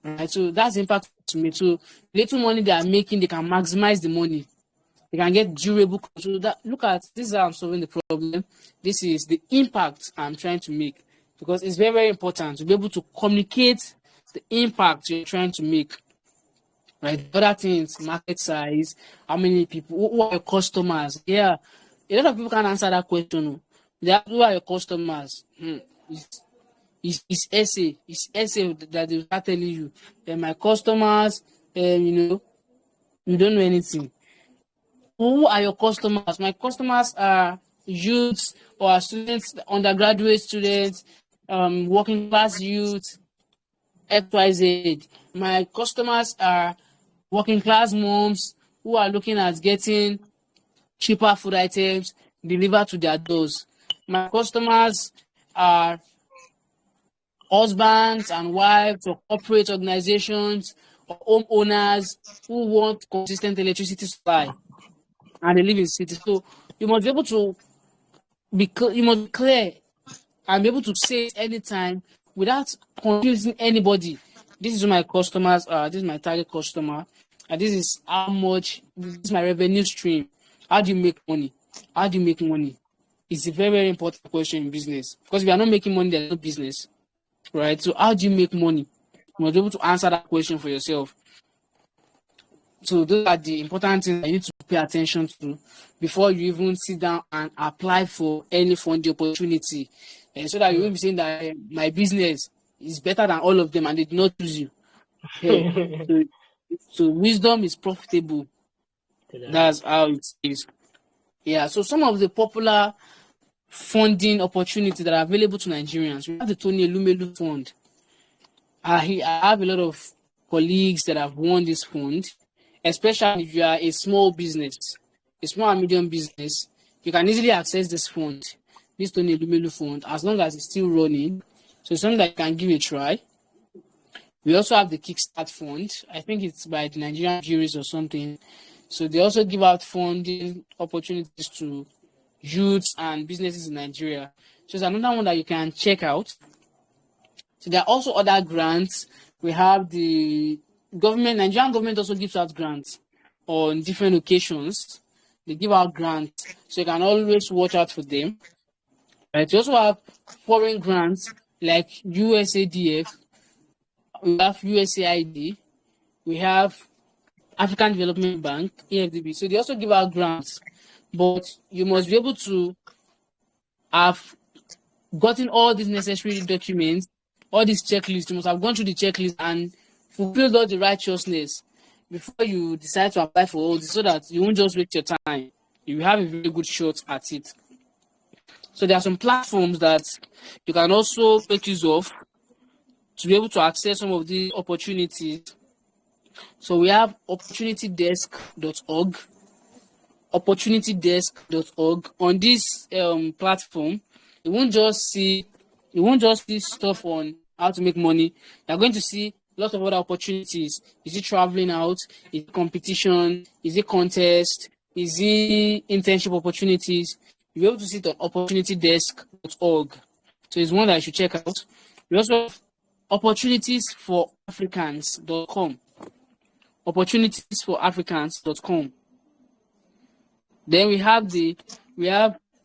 Right? So that's the impact to me. So little money they are making, they can maximize the money. They can get durable clothes. So that look at this is how I'm solving the problem. This is the impact I'm trying to make. Because it's very, very important to be able to communicate the impact you're trying to make. Right? Other things, market size, how many people, who are your customers? Yeah. A lot of people can answer that question. Who are your customers? It's essay that they start telling you. My customers, you don't know anything. Who are your customers? My customers are youths or students, undergraduate students, working class youth, XYZ. My customers are working class moms who are looking at getting cheaper food items delivered to their doors. My customers are husbands and wives or corporate organizations or homeowners who want consistent electricity supply and they live in cities. So you must be able to you must be clear and be able to say it anytime without confusing anybody. This is who my customers are. This is my target customer. And this is how much. This is my revenue stream. How do you make money? How do you make money? It's a very, very important question in business because if you are not making money, there's no business, right? So how do you make money? You must be able to answer that question for yourself. So those are the important things that you need to pay attention to before you even sit down and apply for any funding opportunity. And so that you won't be saying that my business is better than all of them and they did not choose you. Hey, so wisdom is profitable. That's how it is. Yeah, so some of the popular funding opportunities that are available to Nigerians, we have the Tony Elumelu Fund. I have a lot of colleagues that have won this fund, especially if you are a small business, a small and medium business, you can easily access this fund, this Tony Elumelu Fund, as long as it's still running. So it's something that you can give a try. We also have the Kickstart Fund. I think it's by the Nigerian Juries or something. So they also give out funding opportunities to youths and businesses in Nigeria. So it's another one that you can check out. So there are also other grants. We have the government, Nigerian government also gives out grants on different occasions. They give out grants, so you can always watch out for them. Right? You also have foreign grants like USADF, we have USAID, we have African Development Bank, AFDB. So they also give out grants, but you must be able to have gotten all these necessary documents, all these checklists. You must have gone through the checklist and fulfilled all the righteousness before you decide to apply for all this, so that you won't just waste your time. You have a very good shot at it. So there are some platforms that you can also make use of to be able to access some of the opportunities. So we have opportunitydesk.org. Opportunitydesk.org. On this platform, you won't just see stuff on how to make money. You're going to see lots of other opportunities. Is it traveling out? Is it competition? Is it contest? Is it internship opportunities? You'll be able to see it on opportunitydesk.org. So it's one that I should check out. We also have opportunitiesforafricans.com. Opportunitiesforafricans.com. Then we have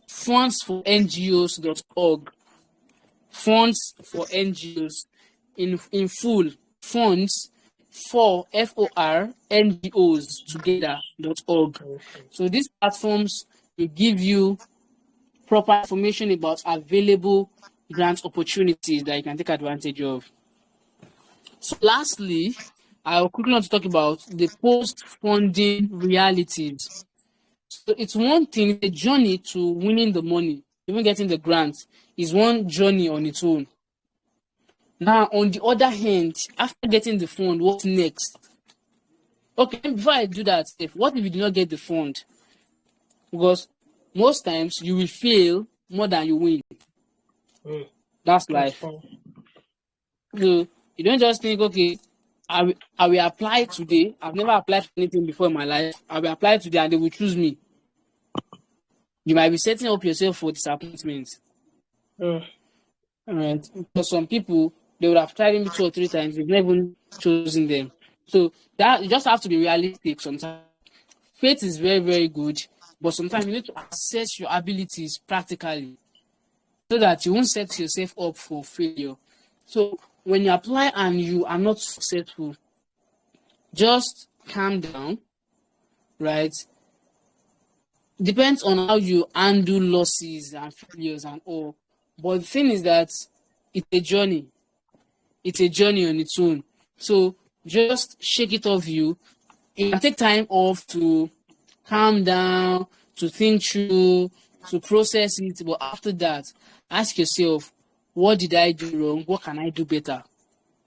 fundsforngos.org. Funds for NGOs in full. Funds for FOR NGOs together.org. So these platforms will give you proper information about available grant opportunities that you can take advantage of. So lastly, I'll quickly want to talk about the post-funding realities. So it's one thing, the journey to winning the money, even getting the grant, is one journey on its own. Now, on the other hand, after getting the fund, what's next? Okay, before I do that, what if you do not get the fund? Because most times you will fail more than you win. That's life. So you don't just think, okay, I will apply today. I've never applied for anything before in my life. I will apply today and they will choose me. You might be setting up yourself for disappointment. All right. For some people, they would have tried me 2 or 3 times. They've never even chosen them. So that you just have to be realistic sometimes. Faith is very, very good, but sometimes you need to assess your abilities practically so that you won't set yourself up for failure. So when you apply and you are not successful, just calm down, right? Depends on how you handle losses and failures and all. But the thing is that it's a journey. It's a journey on its own. So just shake it off you. You can take time off to calm down, to think through, to process it. But after that, ask yourself, what did I do wrong? What can I do better?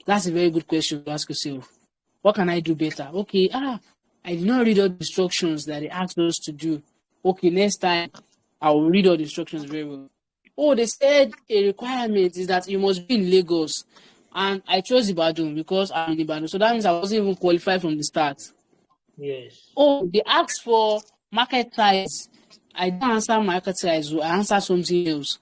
That's a very good question to ask yourself. What can I do better? Okay, I did not read all the instructions that they asked us to do. Okay, next time I will read all the instructions very well. Oh, they said a requirement is that you must be in Lagos. And I chose Ibadan because I'm in Ibadan. So that means I wasn't even qualified from the start. Yes. Oh, they asked for market size. I didn't answer market size. I answered something else.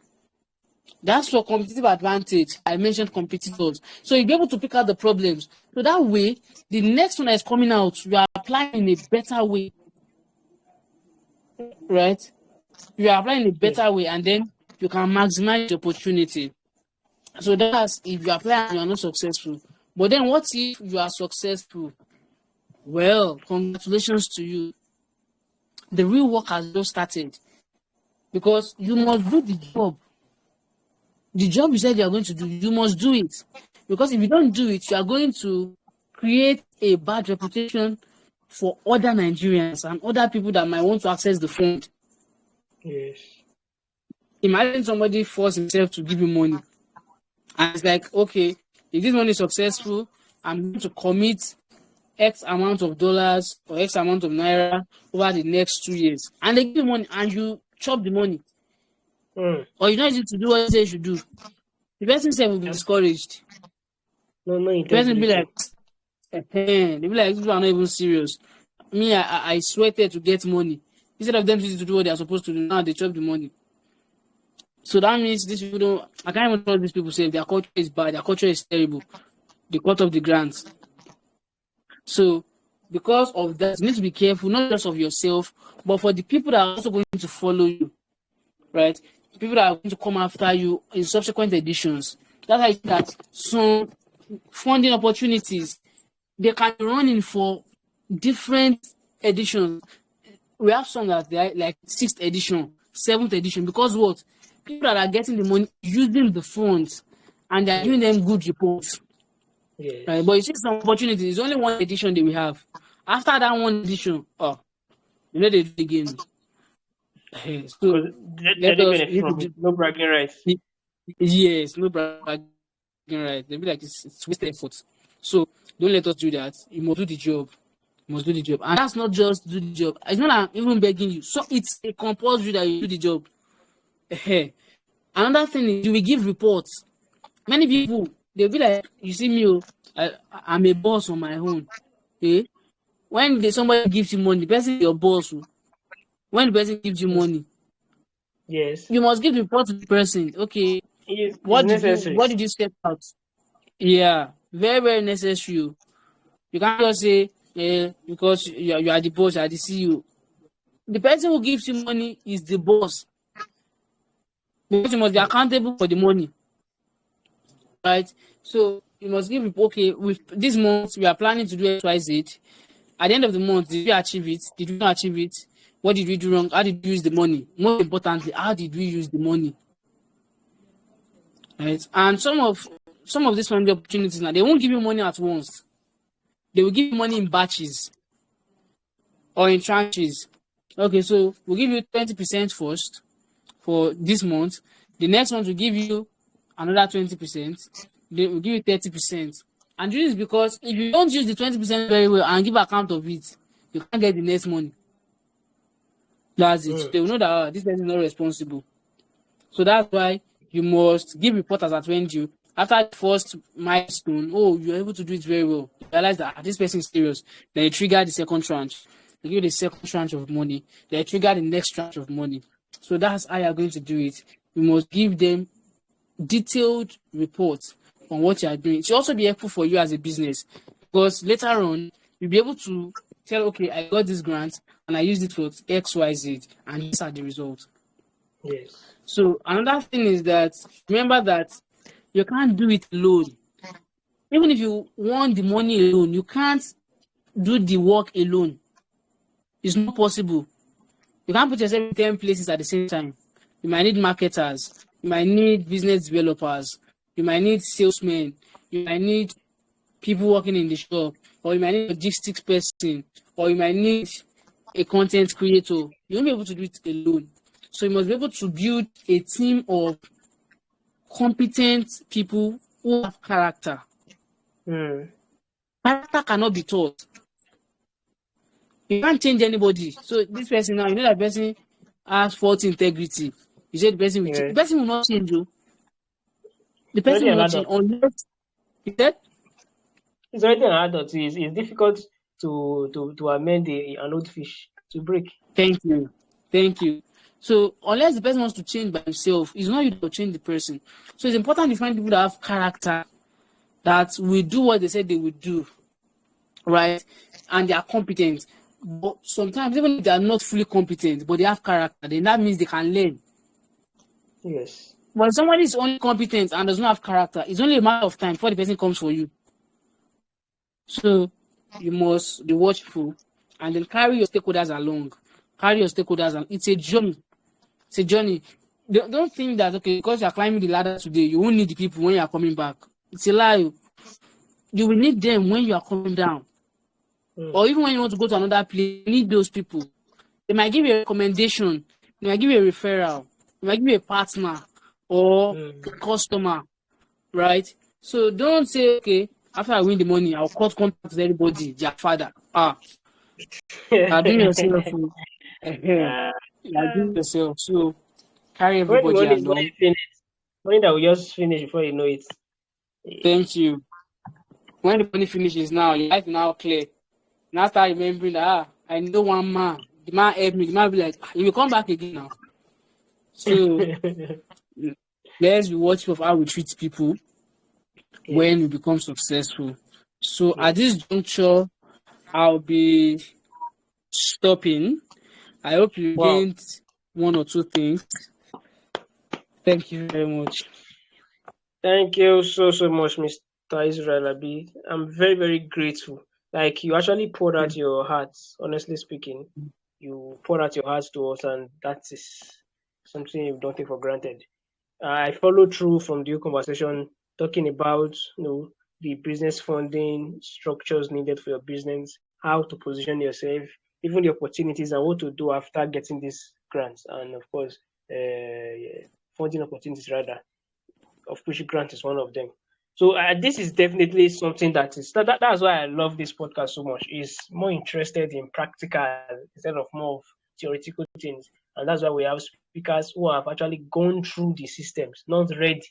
That's for competitive advantage. I mentioned competitors. So you'll be able to pick out the problems. So that way, the next one that is coming out, you are applying in a better way. Right? You are applying in a better way, and then you can maximize the opportunity. So that's if you apply and you are not successful. But then what if you are successful? Well, congratulations to you. The real work has just started. Because you must do the job. The job you said you are going to do, you must do it. Because if you don't do it, you are going to create a bad reputation for other Nigerians and other people that might want to access the fund. Yes. Imagine somebody force himself to give you money. And it's like, okay, if this money is successful, I'm going to commit X amount of dollars or X amount of naira over the next 2 years. And they give you money and you chop the money. Or you don't need to do what you say you should do. The person said will be discouraged. No, The person will be like, they'll be like, people are not even serious. Me, I sweated to get money. Instead of them to do what they are supposed to do, now they chop the money. So that means these people don't, I can't even tell these people say their culture is bad, their culture is terrible. They cut off the grants. So because of that, you need to be careful, not just of yourself, but for the people that are also going to follow you, right? People that are going to come after you in subsequent editions. That's why that some funding opportunities, they can be running for different editions. We have some that they are like 6th edition, 7th edition, because what? People that are getting the money using the funds and they're giving them good reports. Yes. Right? But you see some opportunities, it's only one edition that we have. After that one edition, you know they do the game. So they benefit from it. No bragging rights. Yes, no bragging rights. They'll be like it's wasted effort. So don't let us do that. You must do the job. You must do the job. And that's not just do the job. It's not like I'm even begging you. So it's a compulsory that you do the job. Another thing is you will give reports. Many people they'll be like, you see me, I'm a boss on my own. When somebody gives you money, the person is your boss. when the person gives you Yes. money, Yes. you must give the report to the person. Okay, It's necessary. what did you set out? Yeah, very, very necessary. You can't just say, because you are the boss, you are the CEO. The person who gives you money is the boss, because you must be Hmm. accountable for the money, right? So you must give, okay, with this month we are planning to do XYZ. At the end of the month, did we achieve it? Did we not achieve it? What did we do wrong? How did we use the money? Most importantly, how did we use the money? Right? And some of these funding opportunities now, they won't give you money at once. They will give you money in batches or in tranches. Okay, so we'll give you 20% first for this month. The next month will give you another 20%. They will give you 30%. And this is because if you don't use the 20% very well and give account of it, you can't get the next money. That's it. Hmm. They will know that this person is not responsible. So that's why you must give reporters at when you, after the first milestone, oh, you're able to do it very well. You realize that this person is serious. Then you trigger the second tranche. They give you the second tranche of money. Then you trigger the next tranche of money. So that's how you're going to do it. You must give them detailed reports on what you are doing. It should also be helpful for you as a business, because later on you'll be able to tell, okay, I got this grant and I used it for XYZ, and these are the results. Yes. So another thing is that remember that you can't do it alone. Even if you want the money alone, you can't do the work alone. It's not possible. You can't put yourself in 10 places at the same time. You might need marketers, you might need business developers, you might need salesmen, you might need people working in the shop, or you might need a logistics person, or you might need a content creator. You won't be able to do it alone. So you must be able to build a team of competent people who have character. Hmm. Character cannot be taught. You can't change anybody. So this person now, you know that person has faulty integrity. You say the person will change. The Yes. person will not change you. The It's already person will an not change adult. unless you said, It's already an adult. It's difficult to amend an old fish to break. thank you. Thank you. So unless the person wants to change by himself, it's not you to change the person. So it's important to find people that have character, that will do what they said they would do, right? And they are competent. But sometimes, even if they are not fully competent, but they have character, then that means they can learn. Yes. But if somebody is only competent and does not have character, it's only a matter of time before the person comes for you. So you must be watchful and then carry your stakeholders along. Carry your stakeholders along. It's a journey. It's a journey. Don't think that, okay, because you are climbing the ladder today, you won't need the people when you are coming back. It's a lie. You will need them when you are coming down. Hmm. Or even when you want to go to another place, you need those people. They might give you a recommendation, they might give you a referral, they might give you a partner or Hmm. a customer, right? So don't say, okay, after I win the money, I'll cut contact with everybody, their father. You are doing yourself. Uh, You are doing yourself. So carry when the everybody money is not along. finished, money that will just finish before you know it. Thank you. When the money finishes now, your life is now clear. Now start remembering that, I know one man. The man helped me. The man will be like, he will come back again now. So let's be watchful of how we treat people when we Yes. become successful. So at this Yes. juncture, I'll be stopping. I hope you Wow. gained one or two things. Thank you very much. Thank you so much, Mr. Israel Alabi. I'm very very grateful. Like you actually poured out your heart. Honestly speaking, you poured out your heart to us, and that is something you don't take for granted. I followed through from the whole conversation, talking about the business funding structures needed for your business, how to position yourself, even the opportunities and what to do after getting these grants, and of course, funding opportunities rather, of which grant is one of them. So this is definitely something that's why I love this podcast so much. Is more interested in practical instead of more of theoretical things, and that's why we have speakers who have actually gone through the systems, not read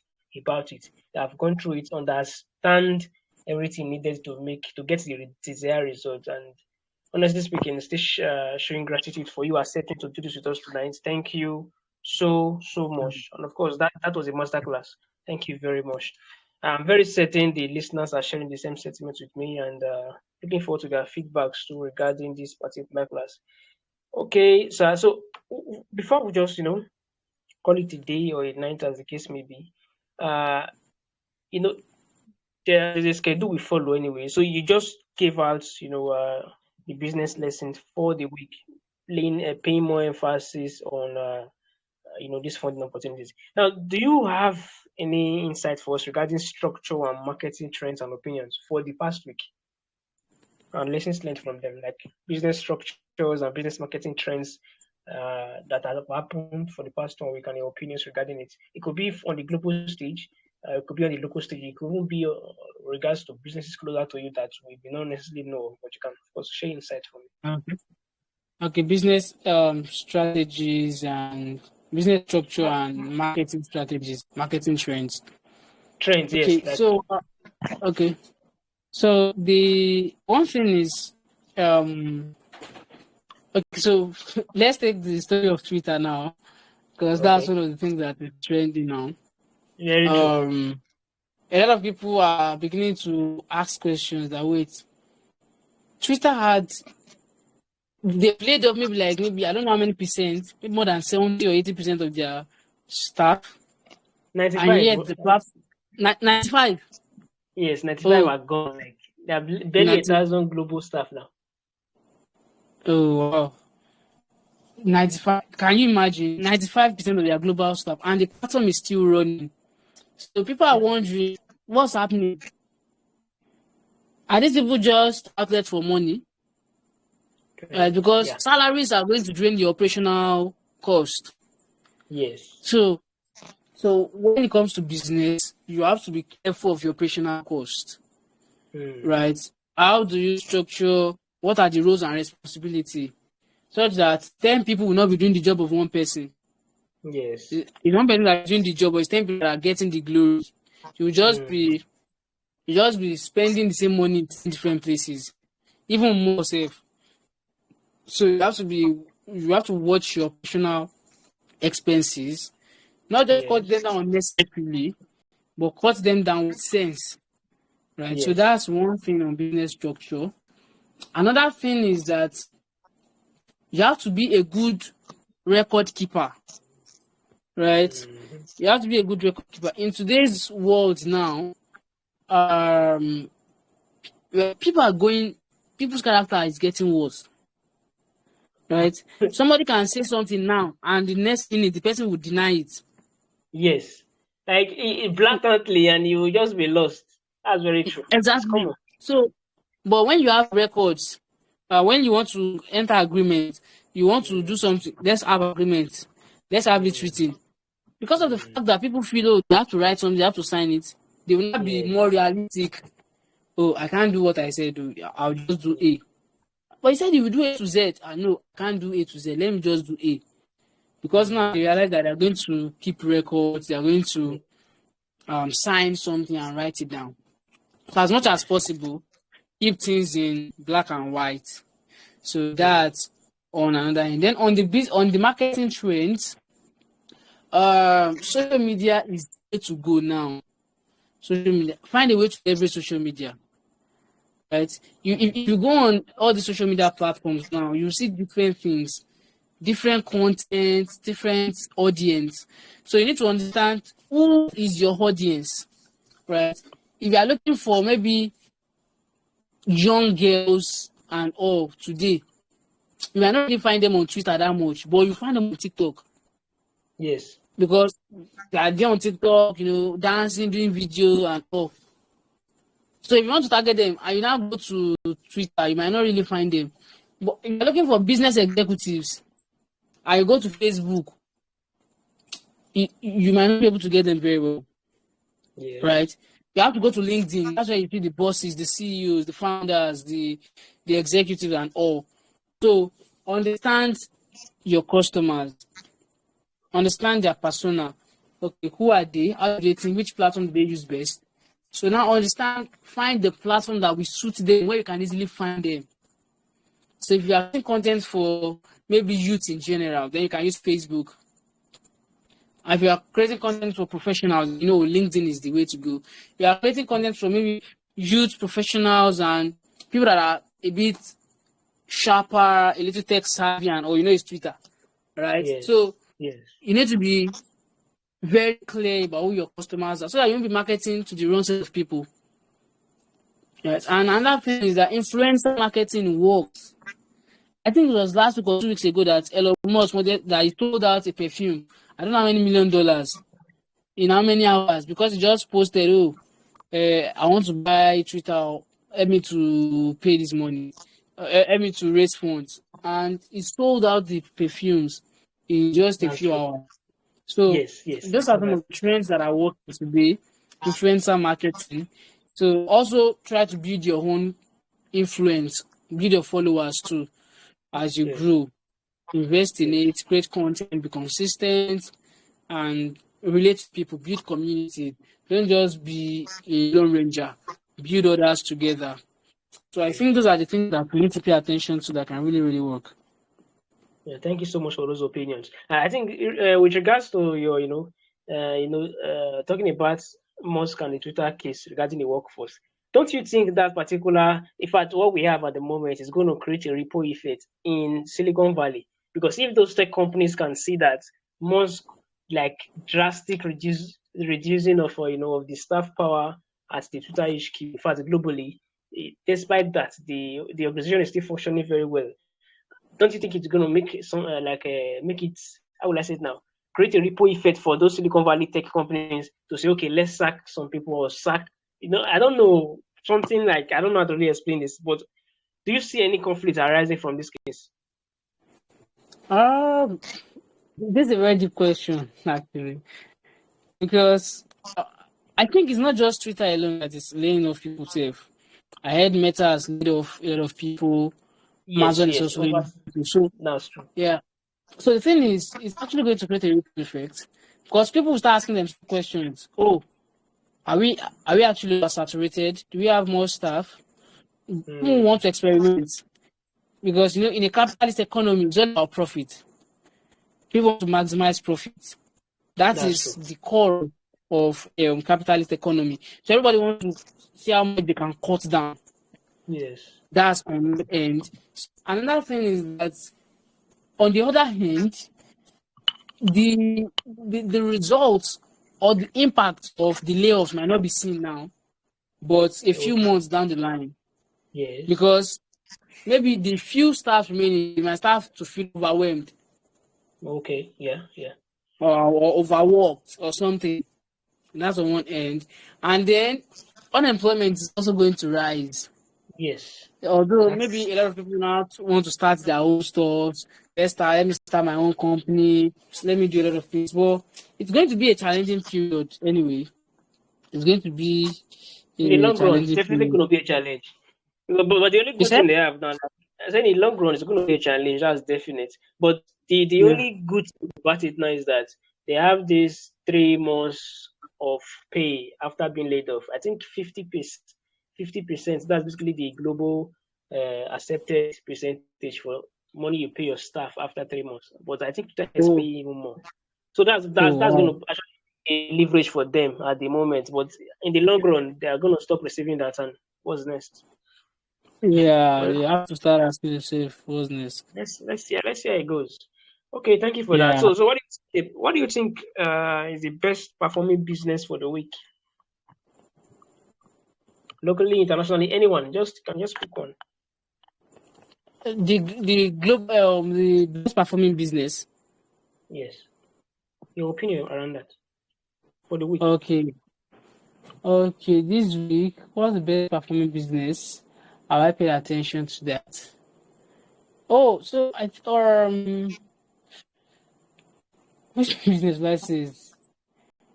about it. They have gone through it, understand everything needed to get the desired result, and honestly speaking, still showing gratitude for you accepting to do this with us tonight. Thank you so much. And of course, that was a masterclass. Thank you very much. I'm very certain the listeners are sharing the same sentiments with me, and looking forward to their feedbacks too regarding this particular class. Okay, so before we just call it a day or a night as the case may be, uh, you know there's a schedule we follow anyway. So you just gave out, the business lessons for the week, paying more emphasis on, these funding opportunities. Now, do you have any insight for us regarding structure and marketing trends and opinions for the past week and lessons learned from them, like business structures and business marketing trends that have happened for the past 1 week and your opinions regarding it? It could be on the global stage, it could be on the local stage, it could even be regards to businesses closer to you that we may not necessarily know, but you can, of course, share insight from it. Okay. Okay, business strategies and business structure and marketing strategies, marketing trends. Trends, yes, Okay, like so okay, so the one thing is, okay, so let's take the story of Twitter now, because that's okay, one of the things that is trending now. very true. Um, a lot of people are beginning to ask questions that wait, Twitter had they played up maybe I don't know how many percent, maybe more than 70 or 80% of their staff, and 95, yet the platform 95. yes, 95 Oh, are gone. Like there are barely a 90, thousand global staff now. oh wow. 95. Can you imagine? 95% of their global staff, and the platform is still running. So people are Yeah, wondering what's happening. Are these people just outlet for money? Because yeah, salaries are going to drain the operational cost. yes. So, so when it comes to business, you have to be careful of your operational cost, Hmm. right? How do you structure? What are the roles and responsibility, such that 10 people will not be doing the job of one person? Yes. It's one person that is doing the job, but it's 10 people that are getting the glory. You will just Hmm. be spending the same money in different places, even more safe. So you have to watch your operational expenses, not just cut them Yes. down unnecessarily, but cut them down with sense, right? So Yes. that's one thing on business structure. Another thing is that you have to be a good record keeper, right? Hmm. You have to be a good record keeper in today's world now. Um, where people's character is getting worse, right? Somebody can say something now, and the next minute the person will deny it. Yes. Like blatantly, and you will just be lost. That's very true. It's Exactly. common. So, but when you have records, when you want to enter agreement, you want to Hmm. do something, let's have agreement, let's have it Hmm. written. Because of the Hmm. fact that people feel, oh, they have to write something, they have to sign it, they will not be more Yes. realistic. Oh, I can't do what I said, oh, I'll just do A. But he said he will do A to Z. I know I can't do A to Z. Let me just do A. Because now Hmm. they realize that they're going to keep records, they're going to sign something and write it down. So as much as Yes. possible, keep things in black and white. So Hmm. that's on another end. Then on the marketing trends, social media is the way to go now. Social media, find a way to leverage social media, right? If you go on all the social media platforms now, you see different things, different content, different audience. So you need to understand who is your audience, right? If you are looking for maybe young girls and all today, you might not really find them on Twitter that much, but you find them on TikTok Yes. because they are there on TikTok, dancing, doing video and all. So if you want to target them and you now go to Twitter, you might not really find them. But if you're looking for business executives and you go to Facebook, you might not be able to get them very well, Yes. right? You have to go to LinkedIn. That's where you see the bosses, the CEOs, the founders, the executives and all. So understand your customers, understand their persona. Okay, who are they? How do they think? Which platform do they use best? So now find the platform that will suit them, where you can easily find them. So if you are creating content for maybe youth in general, then you can use Facebook. And if you are creating content for professionals, LinkedIn is the way to go. If you are creating content for maybe youth professionals and people that are a bit sharper, a little tech savvy, and or it's Twitter, right? Yes. So Yes. you need to be very clear about who your customers are, so that you won't be marketing to the wrong set of people. Yes, and another thing is that influencer marketing works. I think it was last week or 2 weeks ago that Elon Musk wanted that he sold out a perfume. I don't know how many $1 million in how many hours, because he just posted, "Oh, I want to buy Twitter. Help me to pay this money. Help me to raise funds." And he sold out the perfumes in just a That's few true. hours. So Yes. Yes. those I are saw some that. of the trends that are working today. Influencer marketing. So also try to build your own influence, build your followers too as you Yes. grow. Invest in Yes. it, create content, be consistent, and relate to people, build community. Don't just be a lone ranger. Build others together. So I Yes. think those are the things that we need to pay attention to that can really, really work. Yeah, thank you so much for those opinions. I think with regards to your, talking about Musk and the Twitter case regarding the workforce, don't you think that particular, in fact, what we have at the moment is going to create a ripple effect in Silicon Valley? Because if those tech companies can see that Musk like drastic reducing of of the staff power at the Twitter HQ, in fact, globally, despite that, the organization is still functioning very well. Don't you think it's going to make some make it, how will I say it now, create a ripple effect for those Silicon Valley tech companies to say, okay, let's sack some people or sack, I don't know, something like, I don't know how to really explain this, but do you see any conflict arising from this case? Um, this is a very deep question, actually, because I think it's not just Twitter alone that is laying off people safe. I heard Meta has laid off a lot of people. Yes, Amazon is yes, also laying over, off people. So that's true. yeah. So the thing is, it's actually going to create a ripple effect because people will start asking them questions. Oh, are we actually saturated? Do we have more staff? People Mm, want to experiment because in a capitalist economy, it's all about profit. People want to maximize profit. That that's is true. the core of capitalist economy. So everybody wants to see how much they can cut down. Yes. That's on one end. Another thing is that on the other hand, the results or the impact of the layoffs might not be seen now, but a few Okay. months down the line. Yes. Because maybe the few staff remaining, they might start to feel overwhelmed Okay. Yeah. Yeah. or overworked or something. That's on one end. And then unemployment is also going to rise. Yes. Although That's maybe a lot of people now want to start their own stores. Let me start my own company. Let me do a lot of things. Well, it's going to be a challenging period anyway. It's going to be in the a long run, it's challenging definitely period. going to be a challenge. But the only You good said? thing they have now, like, I said in the long run, it's going to be a challenge. That's definite. But the Yeah. only good thing about it now is that they have this 3 months of pay after being laid off. I think 50%. 50%. That's basically the global accepted percentage for money you pay your staff after 3 months. But I think Twitter is Oh, paying even more. So that's oh, that's that's going wow. to actually be a leverage for them at the moment. But in the long run, they are going to stop receiving that. And what's next? Yeah, Well, you have to start asking yourself what's next. let's see how it goes. Okay, thank you for that. Yeah. So what do you think is the best performing business for the week? Locally, internationally, anyone just can just pick one. The best performing business. Yes, your opinion around that for the week. Okay. Okay, this week, what's the best performing business? Have I paid attention to that? Oh, so which business license?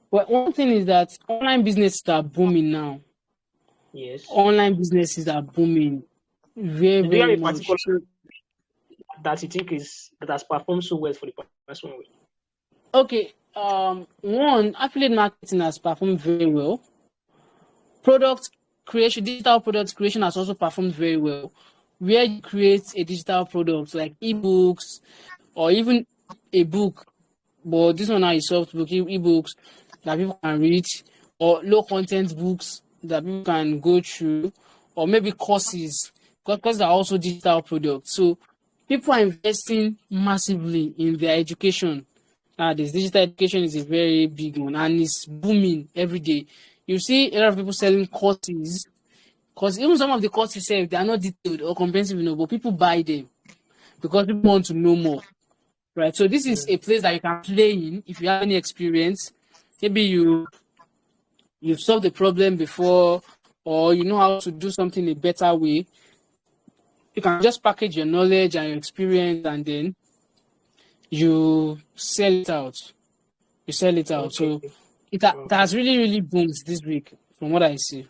Well, one thing is that online businesses are booming now. Yes. Online businesses are booming very, Do you have very a much. particular So, that you think is that has performed so well for the past 1 week? okay, one, affiliate marketing has performed very well. Product creation, digital product creation has also performed very well. where you create a digital product like ebooks or even a book, but this one now is soft book, ebooks that people can read, or low content books that people can go through, or maybe courses, because they're also digital products. So people are investing massively in their education. This digital education is a very big one and it's booming every day. You see a lot of people selling courses, because even some of the courses itself, they are not detailed or comprehensive enough, but people buy them because people want to know more. Right. So this is Mm. a place that you can play in if you have any experience. Maybe you've solved the problem before, or you know how to do something a better way. You can just package your knowledge and your experience, and then you sell it out. You sell it out. Okay. So it Okay. has really, really boomed this week from what I see.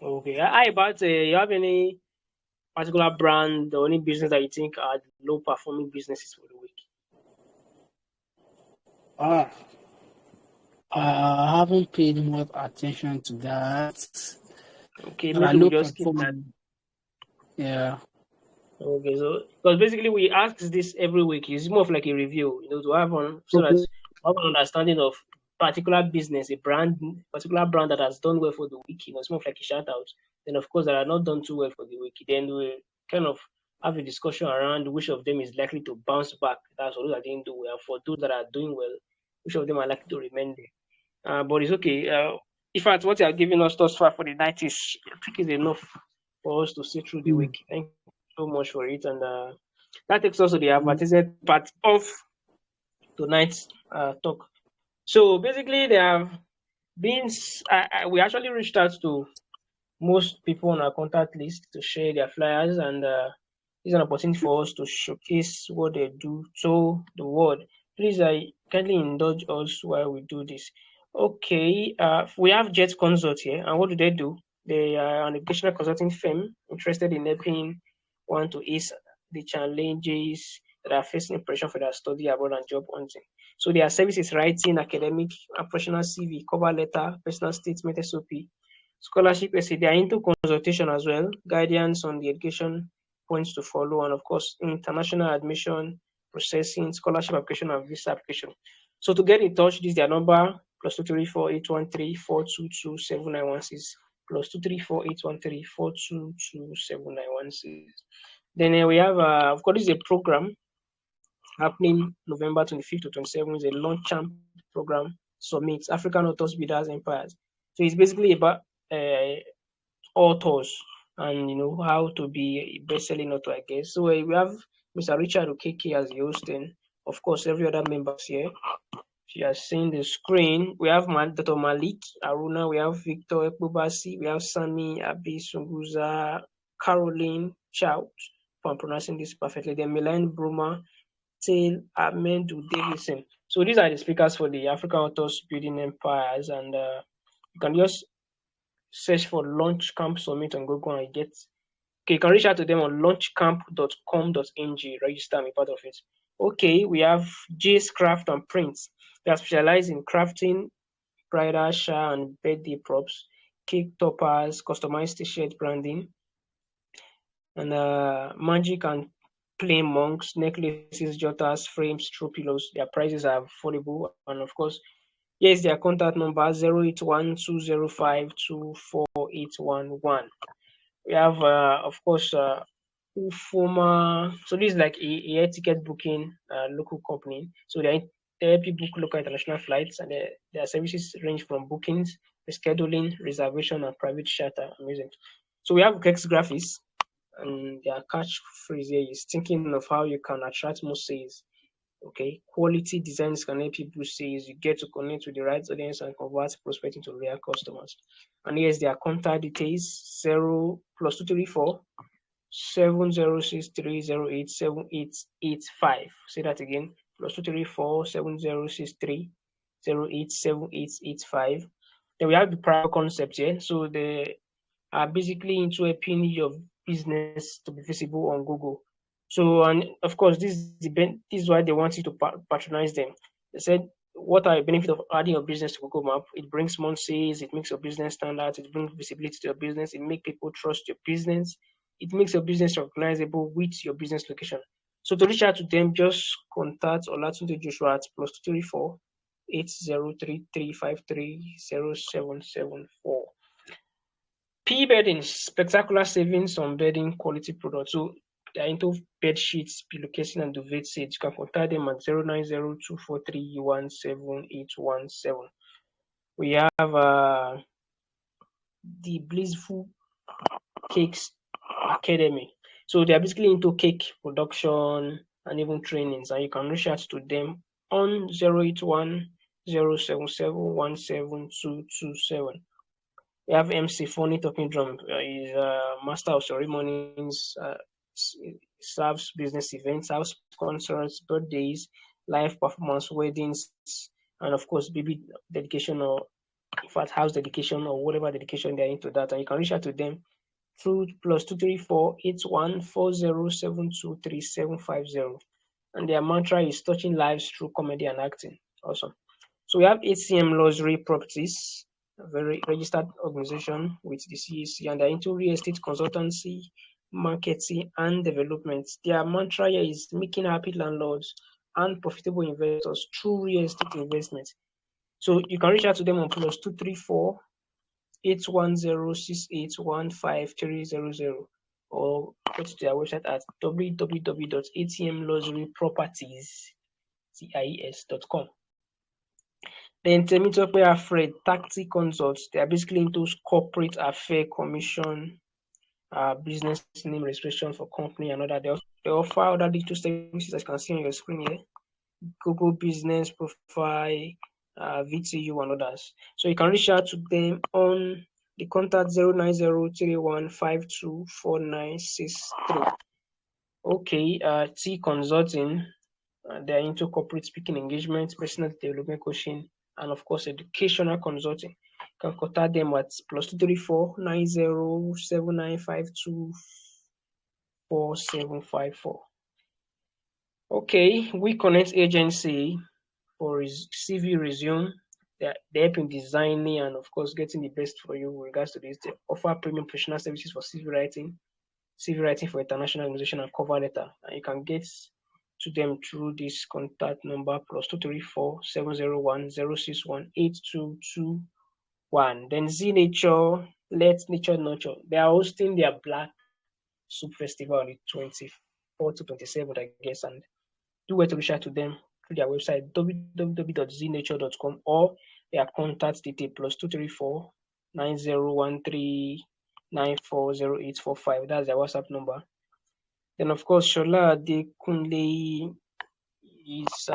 Okay. How about you have any particular brand or any business that you think are low performing businesses for the week? Ah, I haven't paid much attention to that. Okay, That are maybe we low just keep that. performing. Yeah. Okay, so because basically we ask this every week. It's more of like a review, to have on so that Okay. we have an understanding of particular business, a brand, particular brand that has done well for the week. It's more of like a shout out. Then of course that are not done too well for the week. Then we kind of have a discussion around which of them is likely to bounce back. That's all that didn't do well. For those that are doing well, which of them are likely to remain there. But it's okay. In fact, what you are giving us thus far for the night is, I think, is enough for us to see through the Mm. week. Thank you so much for it. And that takes us to the Mm. advertisement part of tonight's talk. So basically, there have been, we actually reached out to most people on our contact list to share their flyers, and it's an opportunity for us to showcase what they do to the world. Please, kindly indulge us while we do this. Okay, we have Jet Consult here, and what do they do? They are an educational consulting firm interested in helping one to ease the challenges that are facing in preparation for their study abroad and job hunting. So their services: writing, academic, and professional CV, cover letter, personal statement, SOP, scholarship essay. They are into consultation as well, guidance on the education points to follow, and of course, international admission, processing, scholarship application, and visa application. So to get in touch, this is their number: +234 813 422 7916, +234 813 422 7916. Then we have, of course, this is a program happening November 25th to 27th. Is a launch champ program summit, African authors, builders, empires. So it's basically about uh, authors and how to be a best-selling author, I guess. So we have Mr. Richard Okeke as the host, and of course every other members here. If you are seeing the screen, we have Dr. Malik Aruna, we have Victor Ekbubasi, we have Sami Abi Sunguza, Caroline Chout, if I'm pronouncing this perfectly, then Milan Bruma, Tail Ahmedu Davidson. So these are the speakers for the African Authors Building Empires, and you can just search for Launch Camp Summit on Google and get. Okay, you can reach out to them on launchcamp.com.ng. Register and be part of it. Okay, we have J's Craft and Prints. They are specialized in crafting bridal, shower, and birthday props, cake toppers, customized t-shirt branding, and magic and plain monks, necklaces, jotters, frames, throw pillows. Their prices are affordable, and of course, here is their contact number: 081 205 24811. We have, of course, Ufoma. So this is like a air ticket booking local company. So they help you book local international flights, and their services range from bookings, rescheduling, reservation, and private charter. Amazing. So we have Gex Graphics, and their catchphrase here is thinking of how you can attract more sales. Okay, quality designs can help you boost sales. You get to connect with the right audience and convert prospects into real customers. And here's their contact details: 0 +234 706 308 7885. Say that again: +234 706 308 7885. Then we have the prior concept here. So they are basically into helping your business to be visible on Google. So, and of course, this is why they want you to patronize them. They said, what are the benefits of adding your business to Google Map? It brings more sales, it makes your business stand out, it brings visibility to your business, it makes people trust your business, It makes your business recognizable with your business location. So to reach out to them, just contact Olatunde Joshua at +234 8033530774. P bedding, spectacular savings on bedding quality products. So they're into bed sheets, pillowcases, and duvet sets. You can contact them at 09024317817. We have the Blissful Cakes Academy. So they are basically into cake production and even trainings, and you can reach out to them on 081 077 17227. We have MC Funny Talking Drum. He's a master of ceremonies, serves business events, house concerts, birthdays, live performance, weddings, and of course, baby dedication or in fact house dedication or whatever dedication they're into that. And you can reach out to them through +234 8140723750. And their mantra is touching lives through comedy and acting. Awesome. So we have HCM Luxury Properties, a very registered organization with the CAC, and they're into real estate consultancy, marketing, and development. Their mantra here is making happy landlords and profitable investors through real estate investment. So you can reach out to them on +234 8106815300 or go to their website at www.atmluxuryproperties.com. Then Temitope Alfred Tactic Consults. They are basically into corporate affair commission, business name registration for company and other. They offer other digital services as you can see on your screen here. Google Business Profile, VTU, and others. So you can reach out to them on the contact 09031524963. Okay, T Consulting. They're into corporate speaking engagement, personal development coaching, and of course, educational consulting. You can contact them at +234 9079524754. Okay, We Connect Agency for CV resume. They help in designing and of course getting the best for you in regards to this. They offer premium professional services for CV writing for international organization and cover letter. And you can get to them through this contact number +234 701 061 822 1. Then Z Nature, Let Nature Nurture. They are hosting their Black Soup Festival on the 24th to 27th, I guess, and do where to reach out to them through their website www.znature.com or their contact detail +234 9013940845. That's their WhatsApp number. Then of course Shola Adekunle is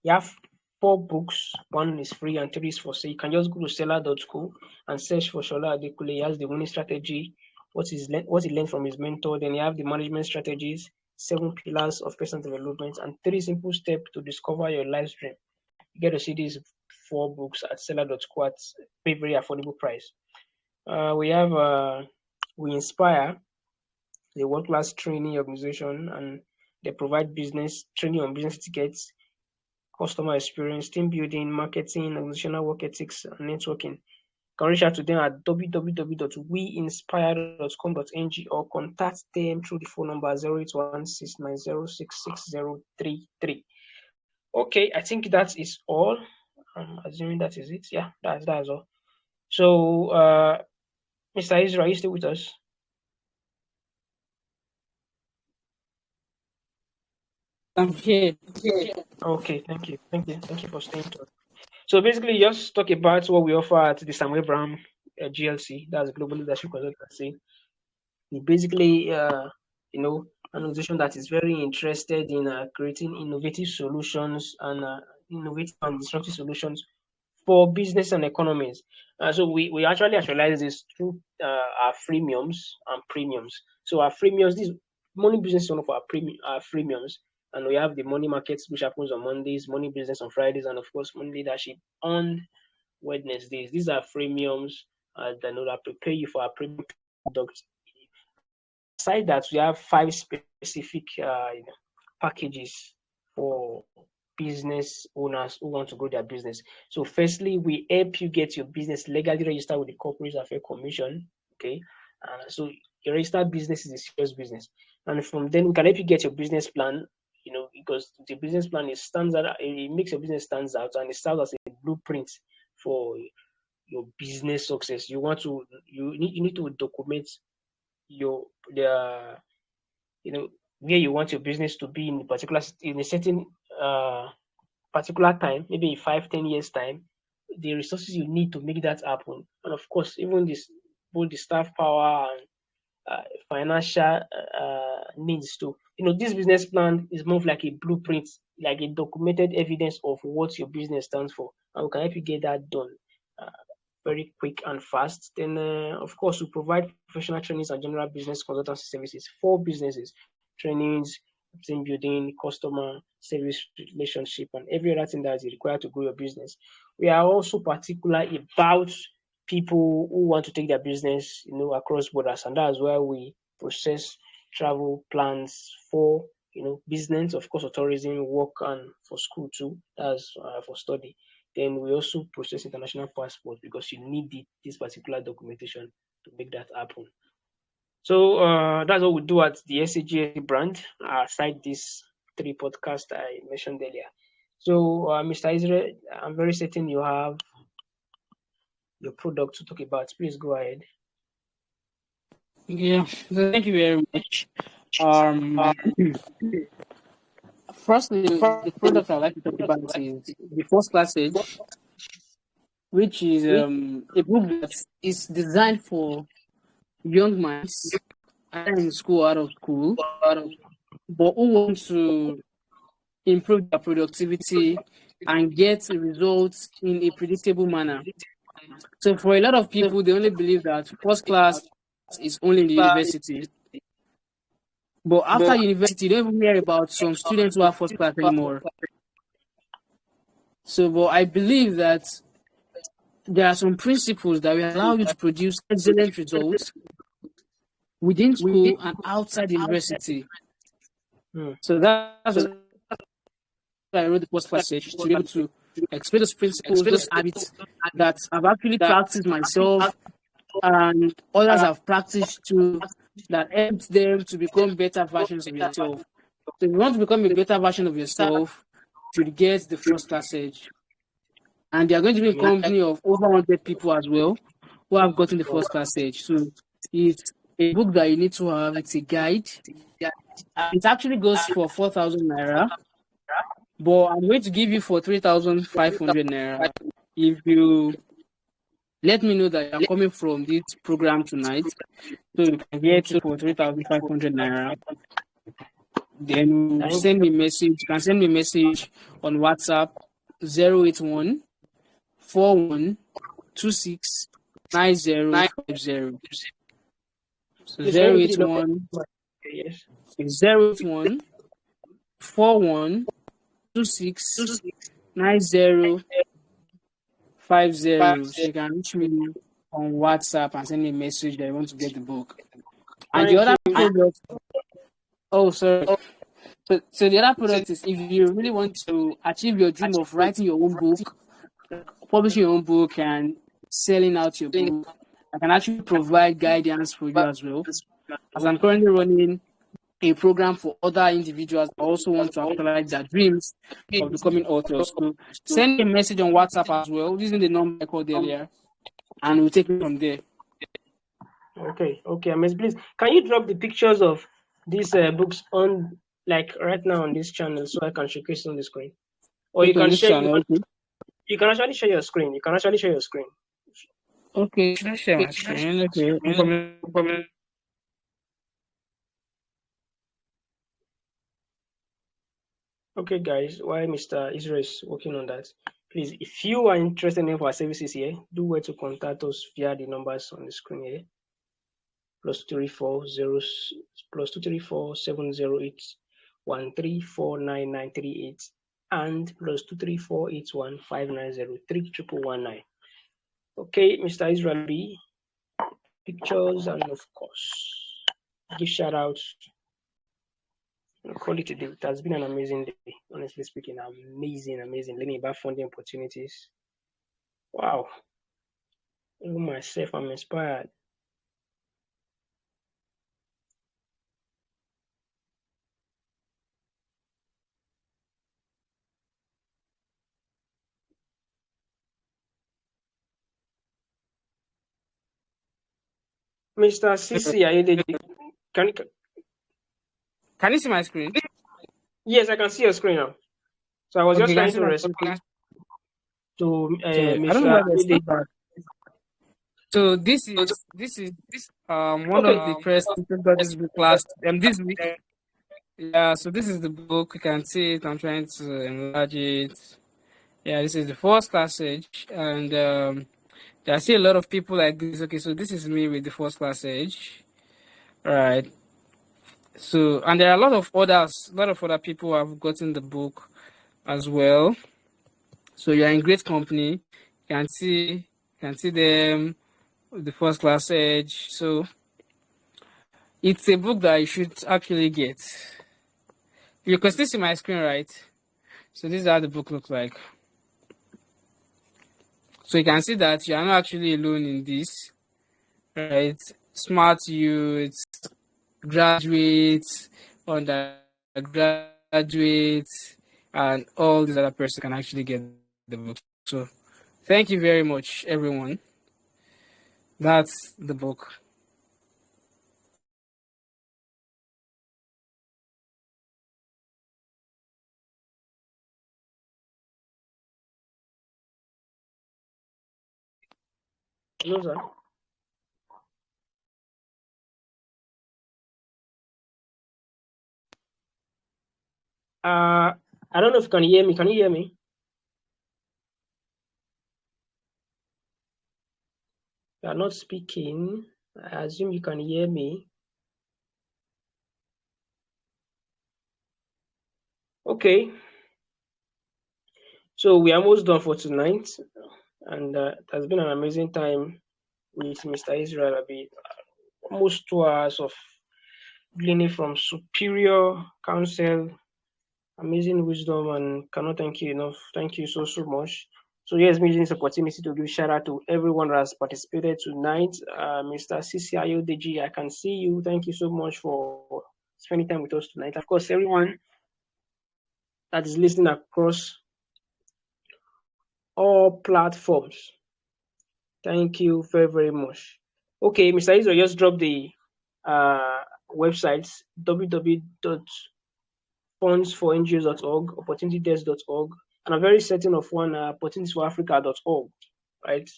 you have 4 books. 1 is free and 3 is for sale. You can just go to seller.co and search for Shola Adekunle. He has the winning strategy, what he learned from his mentor. Then you have the management strategies, 7 pillars of personal development, and 3 simple steps to discover your life dream. You get to see these 4 books at seller.co at very, very affordable price. We have We Inspire, the world-class training organization, and they provide business training on business etiquette, customer experience, team building, marketing, organizational work ethics, and networking. You can reach out to them at www.weinspire.com.ng or contact them through the phone number 0816906663. Okay, I think that is all. I'm assuming that is it. Yeah, that's all. So, Mr. Israel, are you still with us? I'm here. Okay, thank you for staying tuned. So basically, just talk about what we offer at the Samuel Brown GLC. That's Global Leadership Consultancy. We basically, an organization that is very interested in creating innovative solutions and innovative and disruptive solutions for business and economies. So we actually actualize this through our freemiums and premiums. So our freemiums, this money business is one of our freemiums, and we have the money markets, which happens on Mondays, money business on Fridays, and of course money leadership on Wednesdays. These are freemiums that prepare you for our premium products. Aside that, we have 5 specific packages for business owners who want to grow their business. So firstly, we help you get your business legally registered with the Corporate Affairs Commission. Okay, so a registered business is a serious business. And from then we can help you get your business plan, because the business plan is stands out, it makes your business stands out, and it serves as a blueprint for your business success. You need to document your the where you want your business to be in a certain uh particular time, maybe in 5, 10 years time, the resources you need to make that happen, and of course even this both the staff power and financial needs too. This business plan is more of like a blueprint, like a documented evidence of what your business stands for, and we can help you get that done uh, very quick and fast. Then, of course, we provide professional trainings and general business consultancy services for businesses, trainings, team building, customer service relationship, and every other thing that is required to grow your business. We are also particular about people who want to take their business, across borders, and that's why we process travel plans for, business, of course, for tourism, work, and for school too. That's for study. Then we also process international passport because you need this particular documentation to make that happen. So that's what we do at the SAGA brand, aside these three podcasts I mentioned earlier. So, Mr. Israel, I'm very certain you have your product to talk about. Please go ahead. Yeah, so thank you very much. Um, Firstly, the product I'd like to talk about is the first class age, which is a book that is designed for young minds, either in school or out of school, but who want to improve their productivity and get results in a predictable manner. So for a lot of people, they only believe that first class is only in the university. But after university, you don't even hear about some students who are first class anymore. So, but I believe that there are some principles that will allow you to produce excellent results within school and outside university. Hmm. So that's what I wrote the post passage to be able to explain those principles, those habits that I've actually practiced myself and others have practiced too, that helps them to become better versions of yourself. So if you want to become a better version of yourself, you should get the first class edge. And they are going to be a company of over 100 people as well who have gotten the first class edge. So it's a book that you need to have. It's a guide. It actually goes for 4,000 naira, but I'm going to give you for 3,500 naira if you let me know that you're coming from this program tonight. So you can get it for 3,500 naira. Then Thank send you. me a message. You can send me a message on WhatsApp 081 4126 9050. So Please, can you repeat the 081 number? Yes. 081 4126 9050. So you can reach me on WhatsApp and send me a message that you want to get the book. And the Thank you. other product, oh, sorry. So the other product is if you really want to achieve your dream of writing your own book, publishing your own book, and selling out your book, I can actually provide guidance for you as well. As I'm currently running a program for other individuals that also want to actualize their dreams of becoming authors. So send me a message on WhatsApp as well, using the number I called earlier, and we'll take it from there. Okay, Miss, please, can you drop the pictures of these books on, like, right now on this channel so I can showcase on the screen? Or you Okay, on can this share. channel. Okay. You can actually share your screen. You can actually share your screen. Okay, should I share my screen? Okay, no problem. Okay, guys, while Mr. Israel is working on that, please, if you are interested in any of our services here, do where to contact us via the numbers on the screen here. +234 0 +234 708 1349 938 and +234 81 590 3119. Okay, Mr. Israel B, pictures, and of course, give shout outs. Call it a day. It has been an amazing day, honestly speaking. Amazing. Learning about funding opportunities. Wow. Even myself, I'm inspired. Mr. CC, are you there? Can, Can you see my screen? yes, I can see your screen now. So I was Okay, just you can trying see to my screen. respond to Okay, I don't know Mr. why there's Ayode. feedback. So this is one of the Okay. persons who got this book last this week. Yeah, so this is the book. You can see it. I'm trying to enlarge it. Yeah, this is the first class age, and I see a lot of people like this. Okay, so this is me with the first class age. All right. So, and there are a lot of other people who have gotten the book as well. So you're in great company. You can see them with the first class age. So it's a book that you should actually get. You can still see my screen, right? So this is how the book looks like. So you can see that you are not actually alone in this, right? Smart youth, graduates, undergraduates, and all these other persons can actually get the book. So thank you very much, everyone. That's the book. No, sir. Uh, I don't know if you can hear me. Can you hear me? You are not speaking. I assume you can hear me. Okay. So we are almost done for tonight, and it has been an amazing time with Mr. Israel Alabi. Almost 2 hours of gleaning from superior counsel, amazing wisdom, and cannot thank you enough. Thank you so much. So yes, me using this opportunity to give shout out to everyone that has participated tonight. Mr. CCIO DG, I can see you. Thank you so much for spending time with us tonight. Of course, everyone that is listening across all platforms. Thank you very, very much. Okay, Mr. Israel just dropped the uh, websites www.fundsforngos.org, opportunitydesk.org, and I'm very certain of one, opportunitiesforafrica.org, right?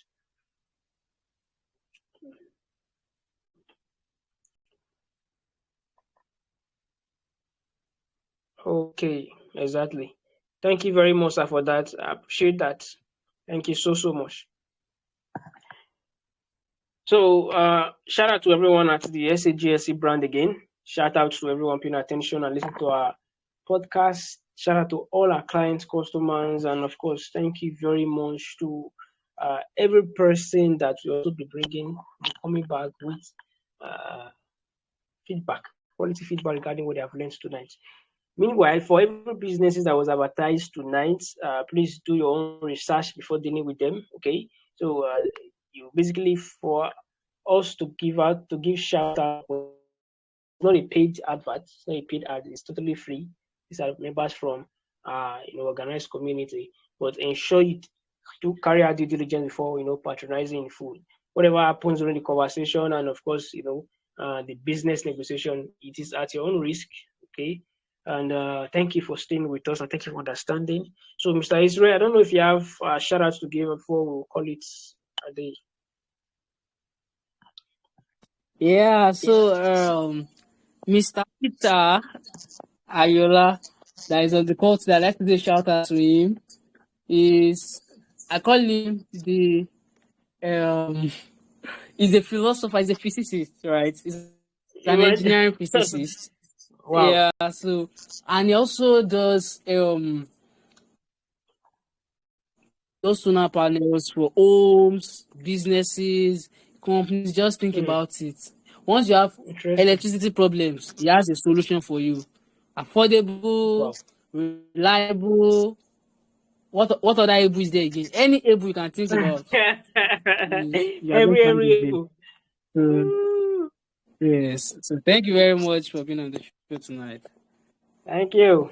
Okay, exactly. Thank you very much, sir, for that. I appreciate that. Thank you so much. So, shout out to everyone at the SAGSC brand again. Shout out to everyone paying attention and listening to our podcast. Shout out to all our clients, customers, and of course, thank you very much to every person that we also be bringing, coming back with uh, feedback, quality feedback regarding what they have learned tonight. Meanwhile, for every businesses that was advertised tonight, please do your own research before dealing with them. Okay, so you basically for us to give shout out. It's not a paid advert. It's not a paid ad. It's totally free. These are members from organized community. But ensure you do carry out due diligence before patronizing food. Whatever happens during the conversation and of course the business negotiation, it is at your own risk. Okay. And thank you for staying with us and thank you for understanding. So, Mr. Israel, I don't know if you have shout outs to give before we'll call it a day. Yeah, so Mr. Peter Ayola, that is on the call today, I'd like to do a shout out to him. Is I call him the um he's a philosopher, he's a physicist, right? He's an Imagine. engineering physicist. Wow. Yeah, so and he also does those solar panels for homes, businesses, companies. Just think Hmm. about it. Once you have Interesting. electricity problems, he has a solution for you. Affordable, Wow. reliable. What other able is there again? Any able you can think about, you are going to find every it there. able. So Ooh, yes. So thank you very much for being on the show tonight. thank you.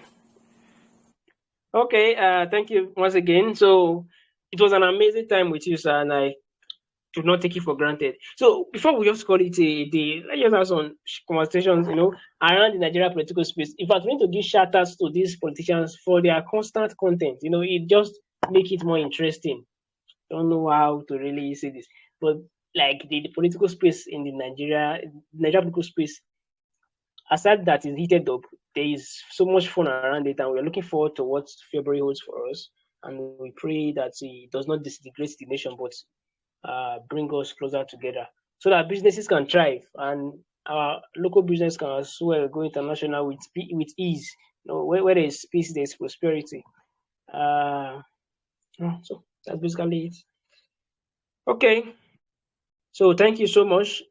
Okay, thank you once again. So it was an amazing time with you, sir, and I do not take it for granted. So before we just call it a day, let's just have some conversations, around the Nigeria political space. In fact, we need to give shout outs to these politicians for their constant content. It just make it more interesting. Don't know how to really say this, but like the political space in the Nigeria political space, aside that is heated up, there is so much fun around it, and we're looking forward to what February holds for us. And we pray that it does not disintegrate the nation, but bring us closer together so that businesses can thrive and our local business can as well go international with ease. Where there is peace, there is prosperity. Uh, so that's basically it. Okay. So thank you so much.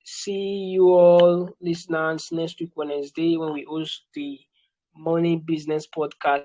See you all listeners next week Wednesday when we host the Morning Business Podcast